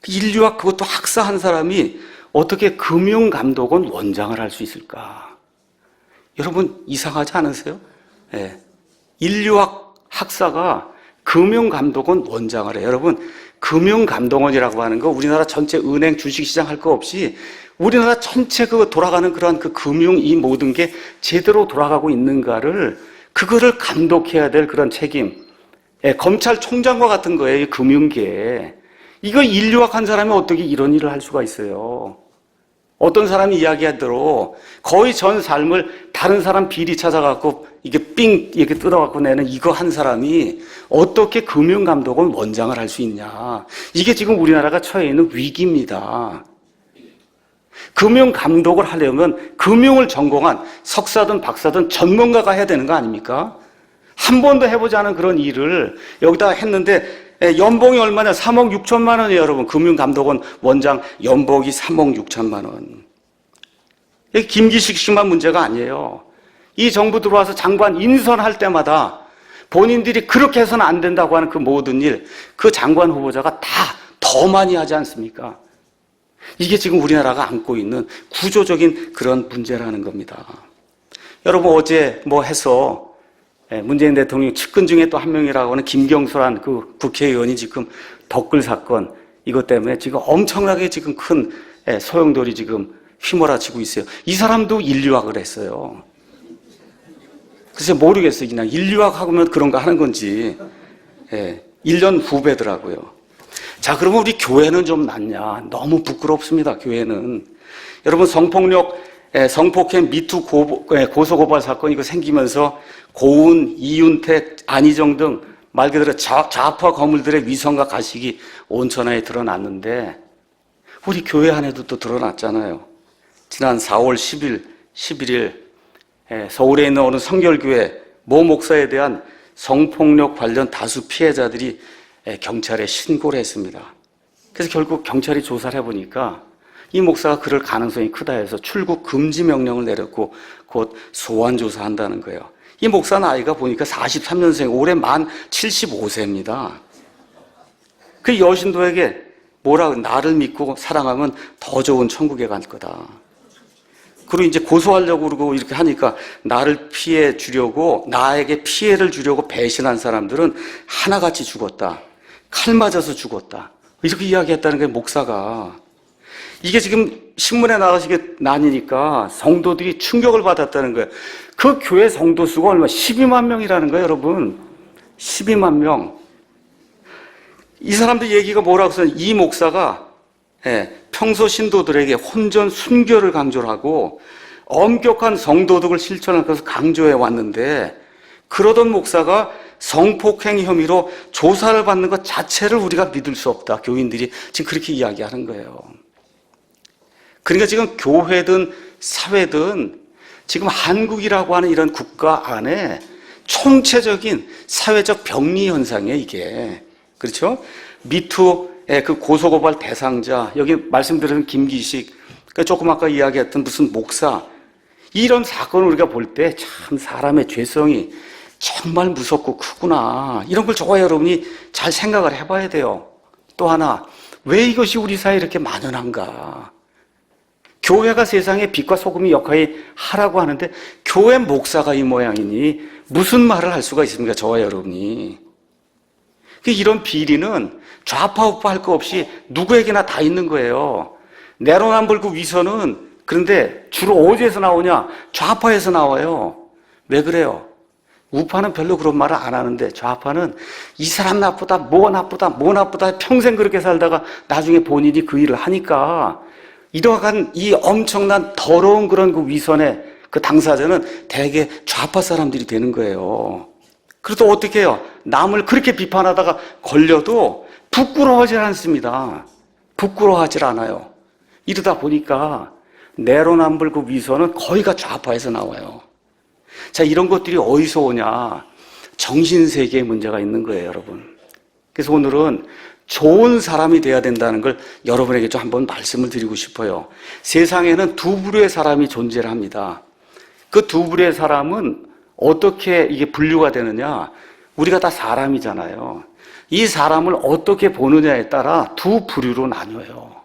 인류학 그것도 학사한 사람이 어떻게 금융감독원 원장을 할 수 있을까? 여러분 이상하지 않으세요? 인류학 학사가 금융감독원 원장을 해요. 여러분 금융감독원이라고 하는 거 우리나라 전체 은행 주식시장 할 거 없이 우리나라 전체 그 돌아가는 그러한 그 금융 이 모든 게 제대로 돌아가고 있는가를 그거를 감독해야 될 그런 책임 검찰총장과 같은 거예요. 이 금융계. 이거 인류학한 사람이 어떻게 이런 일을 할 수가 있어요? 어떤 사람이 이야기한 대로 거의 전 삶을 다른 사람 비리 찾아갖고 이게 삥 이렇게 뜯어갖고 내는 이거 한 사람이 어떻게 금융감독원 원장을 할 수 있냐. 이게 지금 우리나라가 처해 있는 위기입니다. 금융감독을 하려면 금융을 전공한 석사든 박사든 전문가가 해야 되는 거 아닙니까? 한 번도 해보지 않은 그런 일을 여기다 했는데 연봉이 얼마냐? 3억 6천만 원이에요, 여러분. 금융감독원 원장 연봉이 3억 6천만 원. 이게 김기식 씨만 문제가 아니에요. 이 정부 들어와서 장관 인선할 때마다 본인들이 그렇게 해서는 안 된다고 하는 그 모든 일, 그 장관 후보자가 다 더 많이 하지 않습니까? 이게 지금 우리나라가 안고 있는 구조적인 그런 문제라는 겁니다. 여러분, 어제 뭐 해서 문재인 대통령 측근 중에 또 한 명이라고 하는 김경수란 그 국회의원이 지금 덧글 사건 이것 때문에 지금 엄청나게 지금 큰 소용돌이 지금 휘몰아치고 있어요. 이 사람도 인류학을 했어요. 글쎄 모르겠어요. 그냥 인류학 하면 그런가 하는 건지. 1년 후배더라고요. 자, 그러면 우리 교회는 좀 낫냐? 너무 부끄럽습니다. 교회는. 여러분, 성폭력, 성폭행, 미투 고소고발 사건 이거 생기면서 고은, 이윤택, 안희정 등 말 그대로 좌파 거물들의 위선과 가식이 온천하에 드러났는데 우리 교회 안에도 또 드러났잖아요. 지난 4월 11일 서울에 있는 어느 성결교회 모 목사에 대한 성폭력 관련 다수 피해자들이 경찰에 신고를 했습니다. 그래서 결국 경찰이 조사를 해보니까 이 목사가 그럴 가능성이 크다 해서 출국 금지 명령을 내렸고 곧 소환 조사한다는 거예요. 이 목사 나이가 보니까 43년생, 올해 만 75세입니다. 그 여신도에게 뭐라고 나를 믿고 사랑하면 더 좋은 천국에 갈 거다. 그리고 이제 고소하려고 그러고 이렇게 하니까 나를 피해 주려고, 나에게 피해를 주려고 배신한 사람들은 하나같이 죽었다. 칼 맞아서 죽었다. 이렇게 이야기했다는 게 목사가. 이게 지금 신문에 나가시게 나뉘니까 성도들이 충격을 받았다는 거예요. 그 교회 성도 수가 얼마? 12만 명이라는 거예요, 여러분. 12만 명. 이 사람들 얘기가 뭐라고 써요? 이 목사가 평소 신도들에게 혼전 순교를 강조를 하고 엄격한 성도덕을 실천할 것을 강조해 왔는데 그러던 목사가 성폭행 혐의로 조사를 받는 것 자체를 우리가 믿을 수 없다. 교인들이 지금 그렇게 이야기하는 거예요. 그러니까 지금 교회든 사회든 지금 한국이라고 하는 이런 국가 안에 총체적인 사회적 병리 현상이에요, 이게. 그렇죠? 미투의 그 고소고발 대상자, 여기 말씀드린 김기식, 조금 아까 이야기했던 무슨 목사, 이런 사건을 우리가 볼 때 참 사람의 죄성이 정말 무섭고 크구나. 이런 걸 저와 여러분이 잘 생각을 해봐야 돼요. 또 하나, 왜 이것이 우리 사회에 이렇게 만연한가? 교회가 세상에 빛과 소금이 역할을 하라고 하는데 교회 목사가 이 모양이니 무슨 말을 할 수가 있습니까? 저와 여러분이. 이런 비리는 좌파 우파 할 거 없이 누구에게나 다 있는 거예요. 내로남불 위선은 그런데 주로 어디에서 나오냐? 좌파에서 나와요. 왜 그래요? 우파는 별로 그런 말을 안 하는데 좌파는 이 사람 나쁘다, 뭐 나쁘다, 뭐 나쁘다 평생 그렇게 살다가 나중에 본인이 그 일을 하니까 이러한 이 엄청난 더러운 그런 그 위선의 그 당사자는 대개 좌파 사람들이 되는 거예요. 그래도 어떻게 해요? 남을 그렇게 비판하다가 걸려도 부끄러워하지 않습니다. 부끄러워하지 않아요. 이러다 보니까 내로남불 그 위선은 거의가 좌파에서 나와요. 자, 이런 것들이 어디서 오냐? 정신세계에 문제가 있는 거예요, 여러분. 그래서 오늘은 좋은 사람이 돼야 된다는 걸 여러분에게 좀 한번 말씀을 드리고 싶어요. 세상에는 두 부류의 사람이 존재를 합니다. 그 두 부류의 사람은 어떻게 이게 분류가 되느냐? 우리가 다 사람이잖아요. 이 사람을 어떻게 보느냐에 따라 두 부류로 나뉘어요.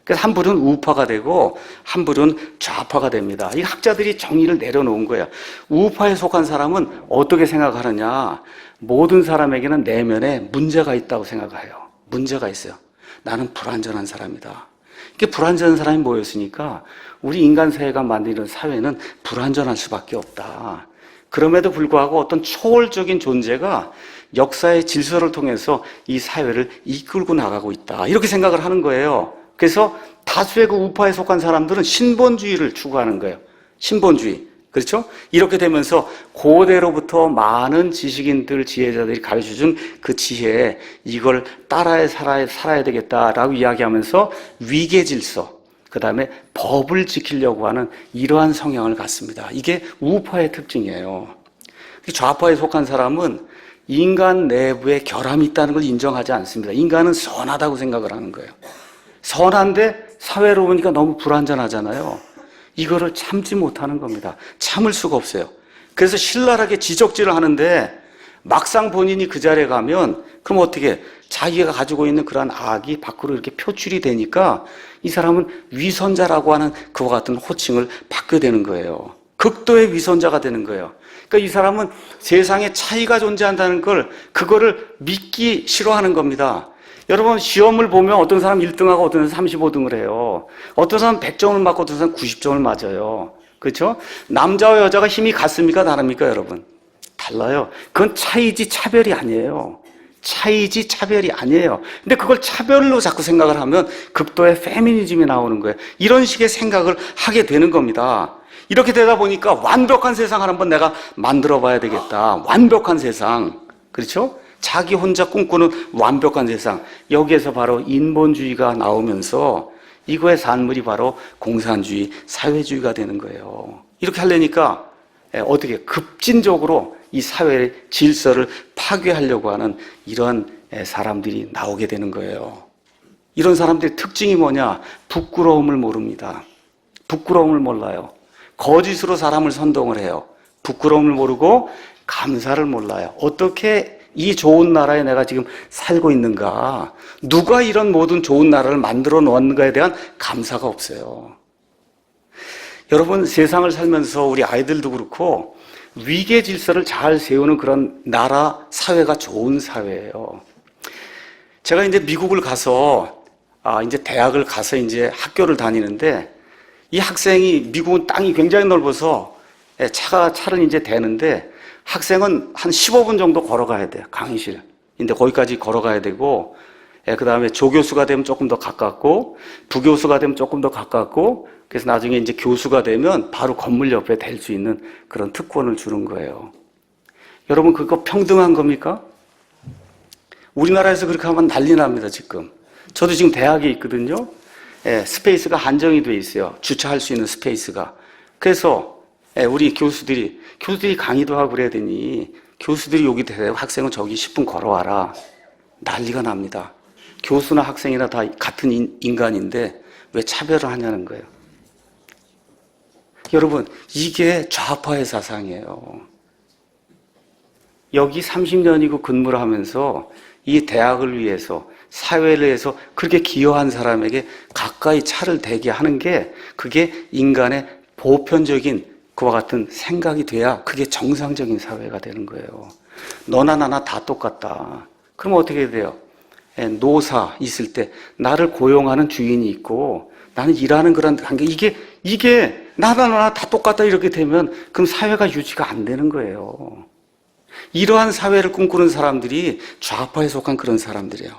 그래서 한 부류는 우파가 되고 한 부류는 좌파가 됩니다. 이 학자들이 정의를 내려놓은 거예요. 우파에 속한 사람은 어떻게 생각하느냐? 모든 사람에게는 내면에 문제가 있다고 생각해요. 문제가 있어요. 나는 불완전한 사람이다. 이게 불완전한 사람이 모였으니까 우리 인간 사회가 만드는 사회는 불완전할 수밖에 없다. 그럼에도 불구하고 어떤 초월적인 존재가 역사의 질서를 통해서 이 사회를 이끌고 나가고 있다. 이렇게 생각을 하는 거예요. 그래서 다수의 그 우파에 속한 사람들은 신본주의를 추구하는 거예요. 신본주의. 그렇죠? 이렇게 되면서 고대로부터 많은 지식인들, 지혜자들이 가르쳐준 그 지혜에 이걸 따라해 살아야 되겠다라고 이야기하면서 위계 질서, 그 다음에 법을 지키려고 하는 이러한 성향을 갖습니다. 이게 우파의 특징이에요. 좌파에 속한 사람은 인간 내부에 결함이 있다는 걸 인정하지 않습니다. 인간은 선하다고 생각을 하는 거예요. 선한데 사회로 보니까 너무 불완전하잖아요. 이거를 참지 못하는 겁니다. 참을 수가 없어요. 그래서 신랄하게 지적질을 하는데 막상 본인이 그 자리에 가면 그럼 어떻게 자기가 가지고 있는 그러한 악이 밖으로 이렇게 표출이 되니까 이 사람은 위선자라고 하는 그와 같은 호칭을 받게 되는 거예요. 극도의 위선자가 되는 거예요. 그러니까 이 사람은 세상에 차이가 존재한다는 걸 그거를 믿기 싫어하는 겁니다. 여러분 시험을 보면 어떤 사람 1등하고 어떤 사람 35등을 해요. 어떤 사람 100점을 맞고 어떤 사람 90점을 맞아요. 그렇죠? 남자와 여자가 힘이 같습니까? 다릅니까? 여러분? 달라요. 그건 차이지 차별이 아니에요. 차이지 차별이 아니에요. 근데 그걸 차별로 자꾸 생각을 하면 극도의 페미니즘이 나오는 거예요. 이런 식의 생각을 하게 되는 겁니다. 이렇게 되다 보니까 완벽한 세상을 한번 내가 만들어 봐야 되겠다. 완벽한 세상. 그렇죠? 자기 혼자 꿈꾸는 완벽한 세상. 여기에서 바로 인본주의가 나오면서 이거의 산물이 바로 공산주의, 사회주의가 되는 거예요. 이렇게 하려니까 어떻게 급진적으로 이 사회의 질서를 파괴하려고 하는 이런 사람들이 나오게 되는 거예요. 이런 사람들의 특징이 뭐냐? 부끄러움을 모릅니다. 부끄러움을 몰라요. 거짓으로 사람을 선동을 해요. 부끄러움을 모르고 감사를 몰라요. 어떻게 이 좋은 나라에 내가 지금 살고 있는가? 누가 이런 모든 좋은 나라를 만들어 놓았는가에 대한 감사가 없어요. 여러분 세상을 살면서 우리 아이들도 그렇고 위계 질서를 잘 세우는 그런 나라, 사회가 좋은 사회예요. 제가 이제 미국을 가서 이제 대학을 가서 이제 학교를 다니는데 이 학생이 미국은 땅이 굉장히 넓어서 차를 이제 대는데 학생은 한 15분 정도 걸어가야 돼요. 강의실. 근데 거기까지 걸어가야 되고, 그 다음에 조교수가 되면 조금 더 가깝고, 부교수가 되면 조금 더 가깝고, 그래서 나중에 이제 교수가 되면 바로 건물 옆에 댈 수 있는 그런 특권을 주는 거예요. 여러분, 그거 평등한 겁니까? 우리나라에서 그렇게 하면 난리 납니다, 지금. 저도 지금 대학에 있거든요. 스페이스가 한정이 돼 있어요. 주차할 수 있는 스페이스가. 그래서 우리 교수들이 강의도 하고 그래야 되니 교수들이 여기 대고 학생은 저기 10분 걸어와라. 난리가 납니다. 교수나 학생이나 다 같은 인간인데 왜 차별을 하냐는 거예요. 여러분 이게 좌파의 사상이에요. 여기 30년이고 근무를 하면서 이 대학을 위해서 사회를 위해서 그렇게 기여한 사람에게 가까이 차를 대게 하는 게 그게 인간의 보편적인 그와 같은 생각이 돼야 그게 정상적인 사회가 되는 거예요. 너나 나나 다 똑같다. 그럼 어떻게 돼요? 노사 있을 때 나를 고용하는 주인이 있고 나는 일하는 그런 관계 이게 나나 너나 다 똑같다 이렇게 되면 그럼 사회가 유지가 안 되는 거예요. 이러한 사회를 꿈꾸는 사람들이 좌파에 속한 그런 사람들이에요.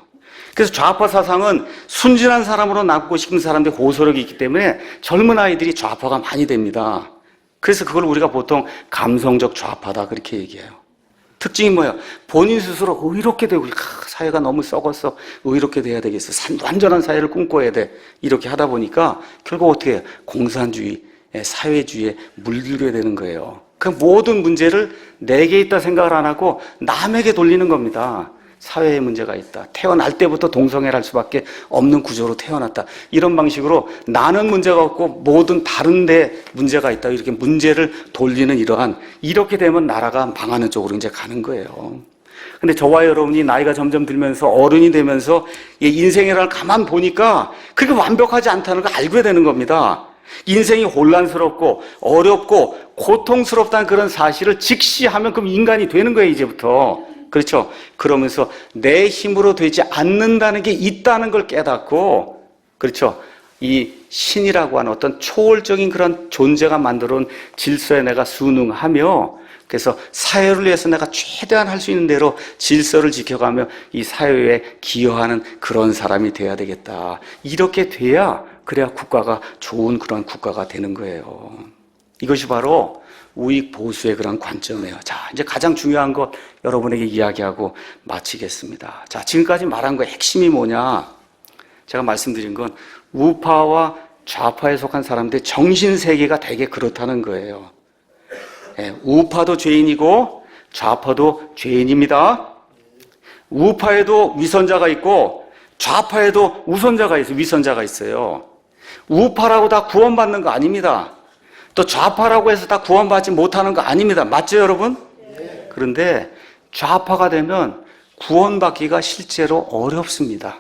그래서 좌파 사상은 순진한 사람으로 남고 싶은 사람들의 고소력이 있기 때문에 젊은 아이들이 좌파가 많이 됩니다. 그래서 그걸 우리가 보통 감성적 좌파다 그렇게 얘기해요. 특징이 뭐예요? 본인 스스로 의롭게 되고 사회가 너무 썩었어. 의롭게 돼야 되겠어. 완전한 사회를 꿈꿔야 돼. 이렇게 하다 보니까 결국 어떻게 해요? 공산주의, 사회주의에 물들게 되는 거예요. 그 모든 문제를 내게 있다 생각을 안 하고 남에게 돌리는 겁니다. 사회에 문제가 있다. 태어날 때부터 동성애를 할 수밖에 없는 구조로 태어났다. 이런 방식으로 나는 문제가 없고 모든 다른 데 문제가 있다. 이렇게 문제를 돌리는 이렇게 되면 나라가 망하는 쪽으로 이제 가는 거예요. 근데 저와 여러분이 나이가 점점 들면서 어른이 되면서 인생이라는 가만 보니까 그게 완벽하지 않다는 걸 알게 되는 겁니다. 인생이 혼란스럽고 어렵고 고통스럽다는 그런 사실을 직시하면 그럼 인간이 되는 거예요, 이제부터. 그렇죠? 그러면서 내 힘으로 되지 않는다는 게 있다는 걸 깨닫고, 그렇죠? 이 신이라고 하는 어떤 초월적인 그런 존재가 만들어온 질서에 내가 순응하며 그래서 사회를 위해서 내가 최대한 할 수 있는 대로 질서를 지켜가며 이 사회에 기여하는 그런 사람이 돼야 되겠다. 이렇게 돼야 그래야 국가가 좋은 그런 국가가 되는 거예요. 이것이 바로 우익 보수의 그런 관점이에요. 자, 이제 가장 중요한 것 여러분에게 이야기하고 마치겠습니다. 자, 지금까지 말한 거의 핵심이 뭐냐? 제가 말씀드린 건 우파와 좌파에 속한 사람들의 정신세계가 되게 그렇다는 거예요. 우파도 죄인이고 좌파도 죄인입니다. 우파에도 위선자가 있고 좌파에도 우선자가 있어요. 위선자가 있어요. 우파라고 다 구원받는 거 아닙니다. 또 좌파라고 해서 다 구원받지 못하는 거 아닙니다. 맞죠, 여러분? 그런데 좌파가 되면 구원받기가 실제로 어렵습니다.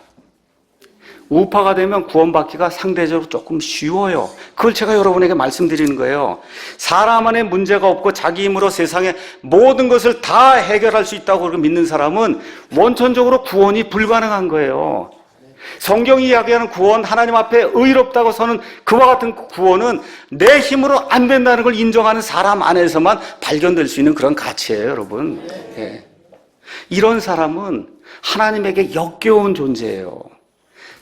우파가 되면 구원받기가 상대적으로 조금 쉬워요. 그걸 제가 여러분에게 말씀드리는 거예요. 사람 안에 문제가 없고 자기 힘으로 세상의 모든 것을 다 해결할 수 있다고 믿는 사람은 원천적으로 구원이 불가능한 거예요. 성경이 이야기하는 구원, 하나님 앞에 의롭다고 서는 그와 같은 구원은 내 힘으로 안 된다는 걸 인정하는 사람 안에서만 발견될 수 있는 그런 가치예요, 여러분. 이런 사람은 하나님에게 역겨운 존재예요.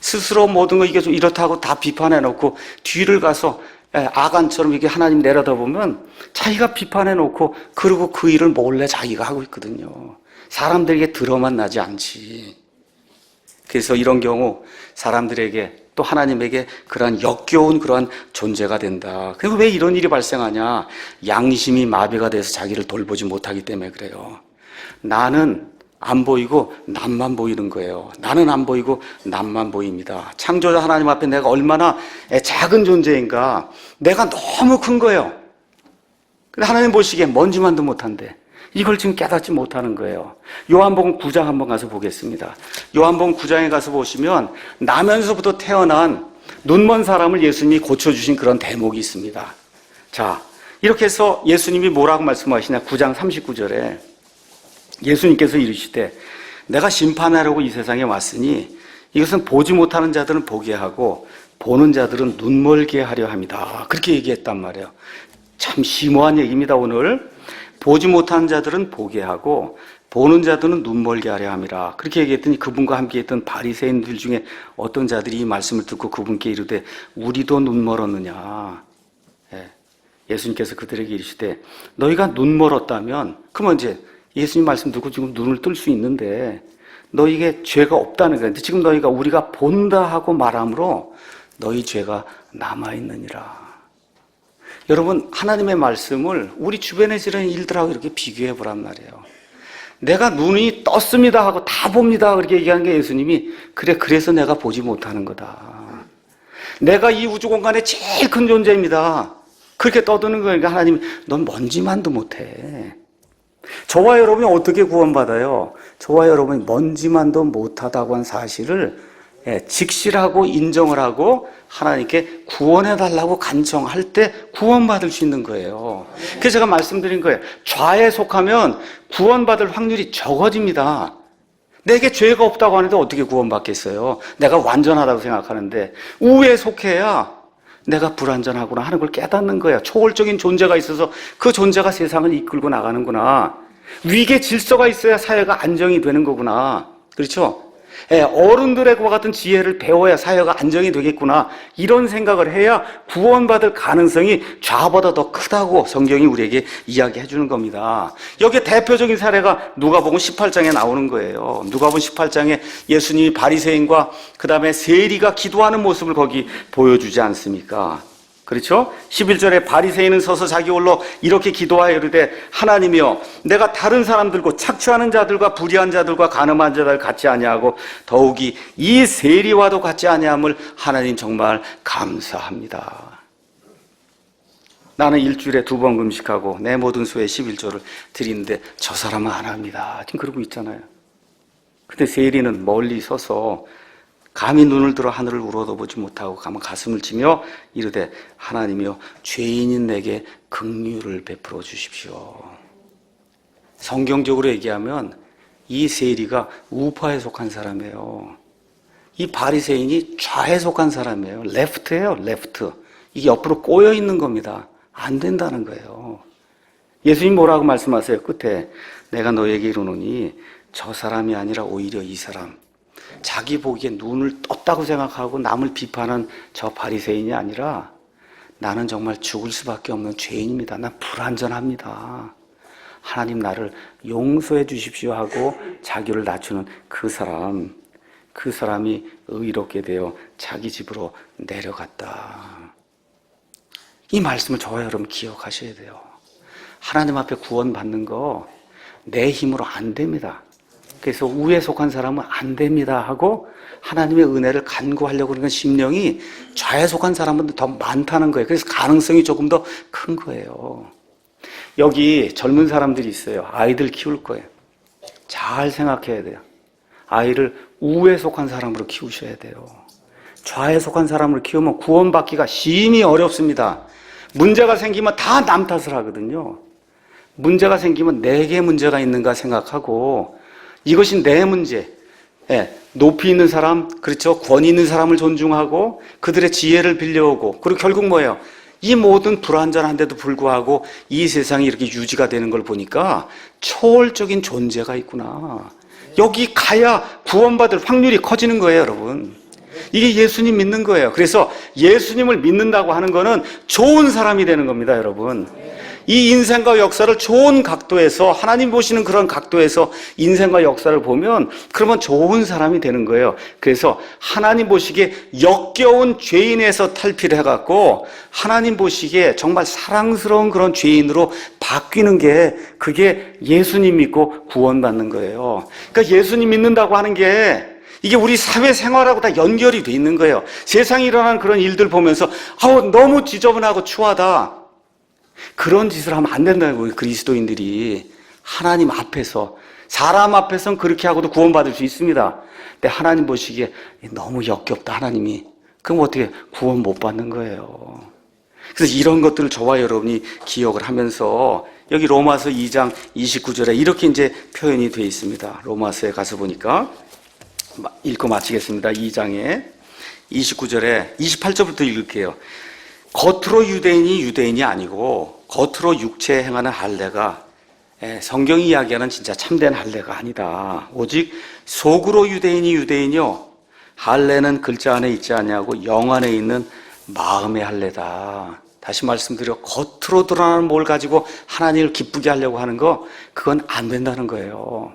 스스로 모든 거 이게 좀 이렇다고 다 비판해놓고 뒤를 가서 아간처럼 이렇게 하나님 내려다보면 자기가 비판해놓고 그리고 그 일을 몰래 자기가 하고 있거든요. 사람들에게 드러만 나지 않지. 그래서 이런 경우 사람들에게 또 하나님에게 그러한 역겨운 그러한 존재가 된다. 그리고 왜 이런 일이 발생하냐? 양심이 마비가 돼서 자기를 돌보지 못하기 때문에 그래요. 나는 안 보이고 남만 보이는 거예요. 나는 안 보이고 남만 보입니다. 창조자 하나님 앞에 내가 얼마나 작은 존재인가. 내가 너무 큰 거예요. 근데 하나님 보시기에 먼지만도 못한데 이걸 지금 깨닫지 못하는 거예요. 요한복음 9장 한번 가서 보겠습니다. 요한복음 9장에 가서 보시면 나면서부터 태어난 눈먼 사람을 예수님이 고쳐주신 그런 대목이 있습니다. 자, 이렇게 해서 예수님이 뭐라고 말씀하시냐? 9장 39절에 예수님께서 이르시되 내가 심판하려고 이 세상에 왔으니 이것은 보지 못하는 자들은 보게 하고 보는 자들은 눈멀게 하려 함이다. 그렇게 얘기했단 말이에요. 참 심오한 얘기입니다. 오늘 보지 못하는 자들은 보게 하고 보는 자들은 눈멀게 하려 함이라. 그렇게 얘기했더니 그분과 함께 있던 바리새인들 중에 어떤 자들이 이 말씀을 듣고 그분께 이르되 우리도 눈 멀었느냐. 예수님께서 그들에게 이르시되 너희가 눈 멀었다면 그러면 이제 예수님 말씀 듣고 지금 눈을 뜰 수 있는데 너희에게 죄가 없다는 거예요. 지금 너희가 우리가 본다 하고 말함으로 너희 죄가 남아있느니라. 여러분, 하나님의 말씀을 우리 주변에 지르는 일들하고 이렇게 비교해 보란 말이에요. 내가 눈이 떴습니다 하고 다 봅니다 그렇게 얘기하는 게 예수님이 그래서 내가 보지 못하는 거다. 내가 이 우주 공간에 제일 큰 존재입니다. 그렇게 떠드는 거니까 하나님이 넌 먼지만도 못해. 저와 여러분이 어떻게 구원받아요? 저와 여러분이 먼지만도 못하다고 한 사실을 직실하고 인정을 하고 하나님께 구원해달라고 간청할 때 구원받을 수 있는 거예요. 그래서 제가 말씀드린 거예요. 좌에 속하면 구원받을 확률이 적어집니다. 내게 죄가 없다고 하는데 어떻게 구원받겠어요? 내가 완전하다고 생각하는데 우에 속해야 내가 불완전하구나 하는 걸 깨닫는 거야. 초월적인 존재가 있어서 그 존재가 세상을 이끌고 나가는구나. 위계 질서가 있어야 사회가 안정이 되는 거구나. 그렇죠? 어른들의 그와 같은 지혜를 배워야 사회가 안정이 되겠구나. 이런 생각을 해야 구원받을 가능성이 좌보다 더 크다고 성경이 우리에게 이야기해 주는 겁니다. 여기에 대표적인 사례가 누가복음 18장에 나오는 거예요. 누가복음 18장에 예수님이 바리새인과 그 다음에 세리가 기도하는 모습을 거기 보여주지 않습니까? 그렇죠? 11절에 바리새인은 서서 자기 홀로 이렇게 기도하여 이르되 하나님이여 내가 다른 사람들과 착취하는 자들과 불의한 자들과 간음한 자들 같지 아니하고 더욱이 이 세리와도 같지 아니함을 하나님 정말 감사합니다. 나는 일주일에 2번 금식하고 내 모든 수의 11조를 드리는데 저 사람은 안 합니다. 지금 그러고 있잖아요. 근데 세리는 멀리 서서 감히 눈을 들어 하늘을 우러러보지 못하고 가슴을 치며 이르되 하나님이여 죄인인 내게 긍휼을 베풀어 주십시오. 성경적으로 얘기하면 이 세리가 우파에 속한 사람이에요. 이 바리새인이 좌에 속한 사람이에요. 레프트예요. 레프트. 이게 옆으로 꼬여 있는 겁니다. 안 된다는 거예요. 예수님 뭐라고 말씀하세요? 끝에 내가 너에게 이르노니 저 사람이 아니라 오히려 이 사람, 자기 보기에 눈을 떴다고 생각하고 남을 비판한 저 바리새인이 아니라 나는 정말 죽을 수밖에 없는 죄인입니다. 난 불완전합니다. 하나님 나를 용서해 주십시오 하고 자기를 낮추는 그 사람이 의롭게 되어 자기 집으로 내려갔다. 이 말씀을 저와 여러분 기억하셔야 돼요. 하나님 앞에 구원받는 거 내 힘으로 안 됩니다. 그래서 우에 속한 사람은 안 됩니다 하고 하나님의 은혜를 간구하려고 그러는 심령이 좌에 속한 사람은 더 많다는 거예요. 그래서 가능성이 조금 더 큰 거예요. 여기 젊은 사람들이 있어요. 아이들 키울 거예요. 잘 생각해야 돼요. 아이를 우에 속한 사람으로 키우셔야 돼요. 좌에 속한 사람으로 키우면 구원받기가 심히 어렵습니다. 문제가 생기면 다 남 탓을 하거든요. 문제가 생기면 내게 문제가 있는가 생각하고 이것이 내 문제. 높이 있는 사람, 그렇죠? 권위 있는 사람을 존중하고 그들의 지혜를 빌려오고 그리고 결국 뭐예요? 이 모든 불완전한데도 불구하고 이 세상이 이렇게 유지가 되는 걸 보니까 초월적인 존재가 있구나. 여기 가야 구원받을 확률이 커지는 거예요, 여러분. 이게 예수님 믿는 거예요. 그래서 예수님을 믿는다고 하는 거는 좋은 사람이 되는 겁니다, 여러분. 이 인생과 역사를 좋은 각도에서 하나님 보시는 그런 각도에서 인생과 역사를 보면 그러면 좋은 사람이 되는 거예요. 그래서 하나님 보시기에 역겨운 죄인에서 탈피를 해갖고 하나님 보시기에 정말 사랑스러운 그런 죄인으로 바뀌는 게 그게 예수님 믿고 구원받는 거예요. 그러니까 예수님 믿는다고 하는 게 이게 우리 사회생활하고 다 연결이 돼 있는 거예요. 세상에 일어나는 그런 일들 보면서 너무 지저분하고 추하다. 그런 짓을 하면 안 된다는 거예요. 그리스도인들이 하나님 앞에서 사람 앞에서는 그렇게 하고도 구원받을 수 있습니다. 근데 하나님 보시기에 너무 역겹다 하나님이. 그럼 어떻게 구원 못 받는 거예요. 그래서 이런 것들을 저와 여러분이 기억을 하면서 여기 로마서 2장 29절에 이렇게 이제 표현이 되어 있습니다. 로마서에 가서 보니까 읽고 마치겠습니다. 2장에 29절에 28절부터 읽을게요. 겉으로 유대인이 아니고 겉으로 육체에 행하는 할례가 성경이 이야기하는 진짜 참된 할례가 아니다. 오직 속으로 유대인이요 할례는 글자 안에 있지 아니하고 영 안에 있는 마음의 할례다. 다시 말씀드려 겉으로 드러나는 뭘 가지고 하나님을 기쁘게 하려고 하는 거 그건 안 된다는 거예요.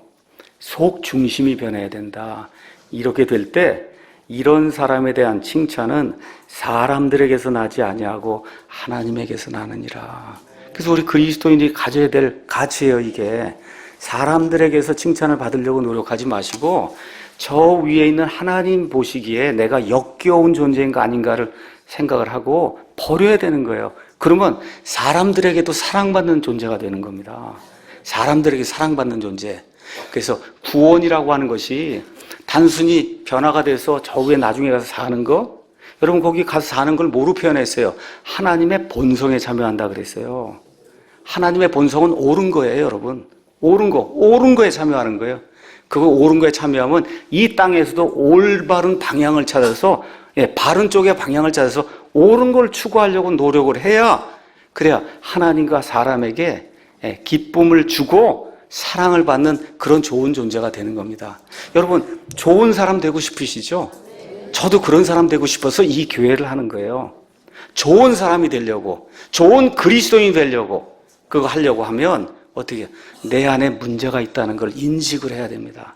속 중심이 변해야 된다. 이렇게 될 때 이런 사람에 대한 칭찬은 사람들에게서 나지 아니하고 하나님에게서 나느니라. 그래서 우리 그리스도인이 가져야 될 가치예요. 이게 사람들에게서 칭찬을 받으려고 노력하지 마시고 저 위에 있는 하나님 보시기에 내가 역겨운 존재인가 아닌가를 생각을 하고 버려야 되는 거예요. 그러면 사람들에게도 사랑받는 존재가 되는 겁니다. 사람들에게 사랑받는 존재. 그래서 구원이라고 하는 것이 단순히 변화가 돼서 저 위에 나중에 가서 사는 거, 여러분 거기 가서 사는 걸 뭐로 표현했어요? 하나님의 본성에 참여한다 그랬어요. 하나님의 본성은 옳은 거예요, 여러분. 옳은 거에 참여하는 거예요. 그거 옳은 거에 참여하면 이 땅에서도 올바른 방향을 찾아서 바른 쪽의 방향을 찾아서 옳은 걸 추구하려고 노력을 해야 그래야 하나님과 사람에게 기쁨을 주고 사랑을 받는 그런 좋은 존재가 되는 겁니다. 여러분 좋은 사람 되고 싶으시죠? 저도 그런 사람 되고 싶어서 이 교회를 하는 거예요. 좋은 사람이 되려고, 좋은 그리스도인이 되려고 그거 하려고 하면 어떻게 내 안에 문제가 있다는 걸 인식을 해야 됩니다.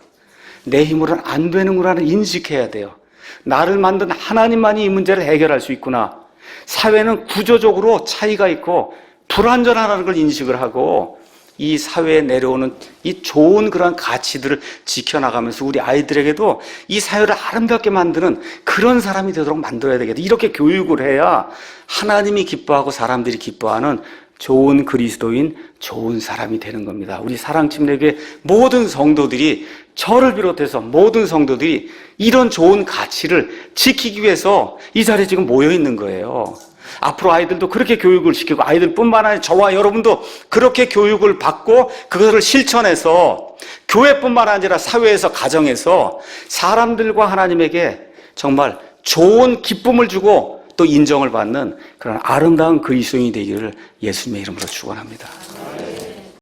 내 힘으로는 안 되는구나를 인식해야 돼요. 나를 만든 하나님만이 이 문제를 해결할 수 있구나. 사회는 구조적으로 차이가 있고 불완전하다는 걸 인식을 하고 이 사회에 내려오는 이 좋은 그런 가치들을 지켜나가면서 우리 아이들에게도 이 사회를 아름답게 만드는 그런 사람이 되도록 만들어야 되겠다. 이렇게 교육을 해야 하나님이 기뻐하고 사람들이 기뻐하는 좋은 그리스도인, 좋은 사람이 되는 겁니다. 우리 사랑침례교회 모든 성도들이 저를 비롯해서 모든 성도들이 이런 좋은 가치를 지키기 위해서 이 자리에 지금 모여 있는 거예요. 앞으로 아이들도 그렇게 교육을 시키고 아이들뿐만 아니라 저와 여러분도 그렇게 교육을 받고 그것을 실천해서 교회뿐만 아니라 사회에서 가정에서 사람들과 하나님에게 정말 좋은 기쁨을 주고 또 인정을 받는 그런 아름다운 그리스도인이 되기를 예수님의 이름으로 축원합니다.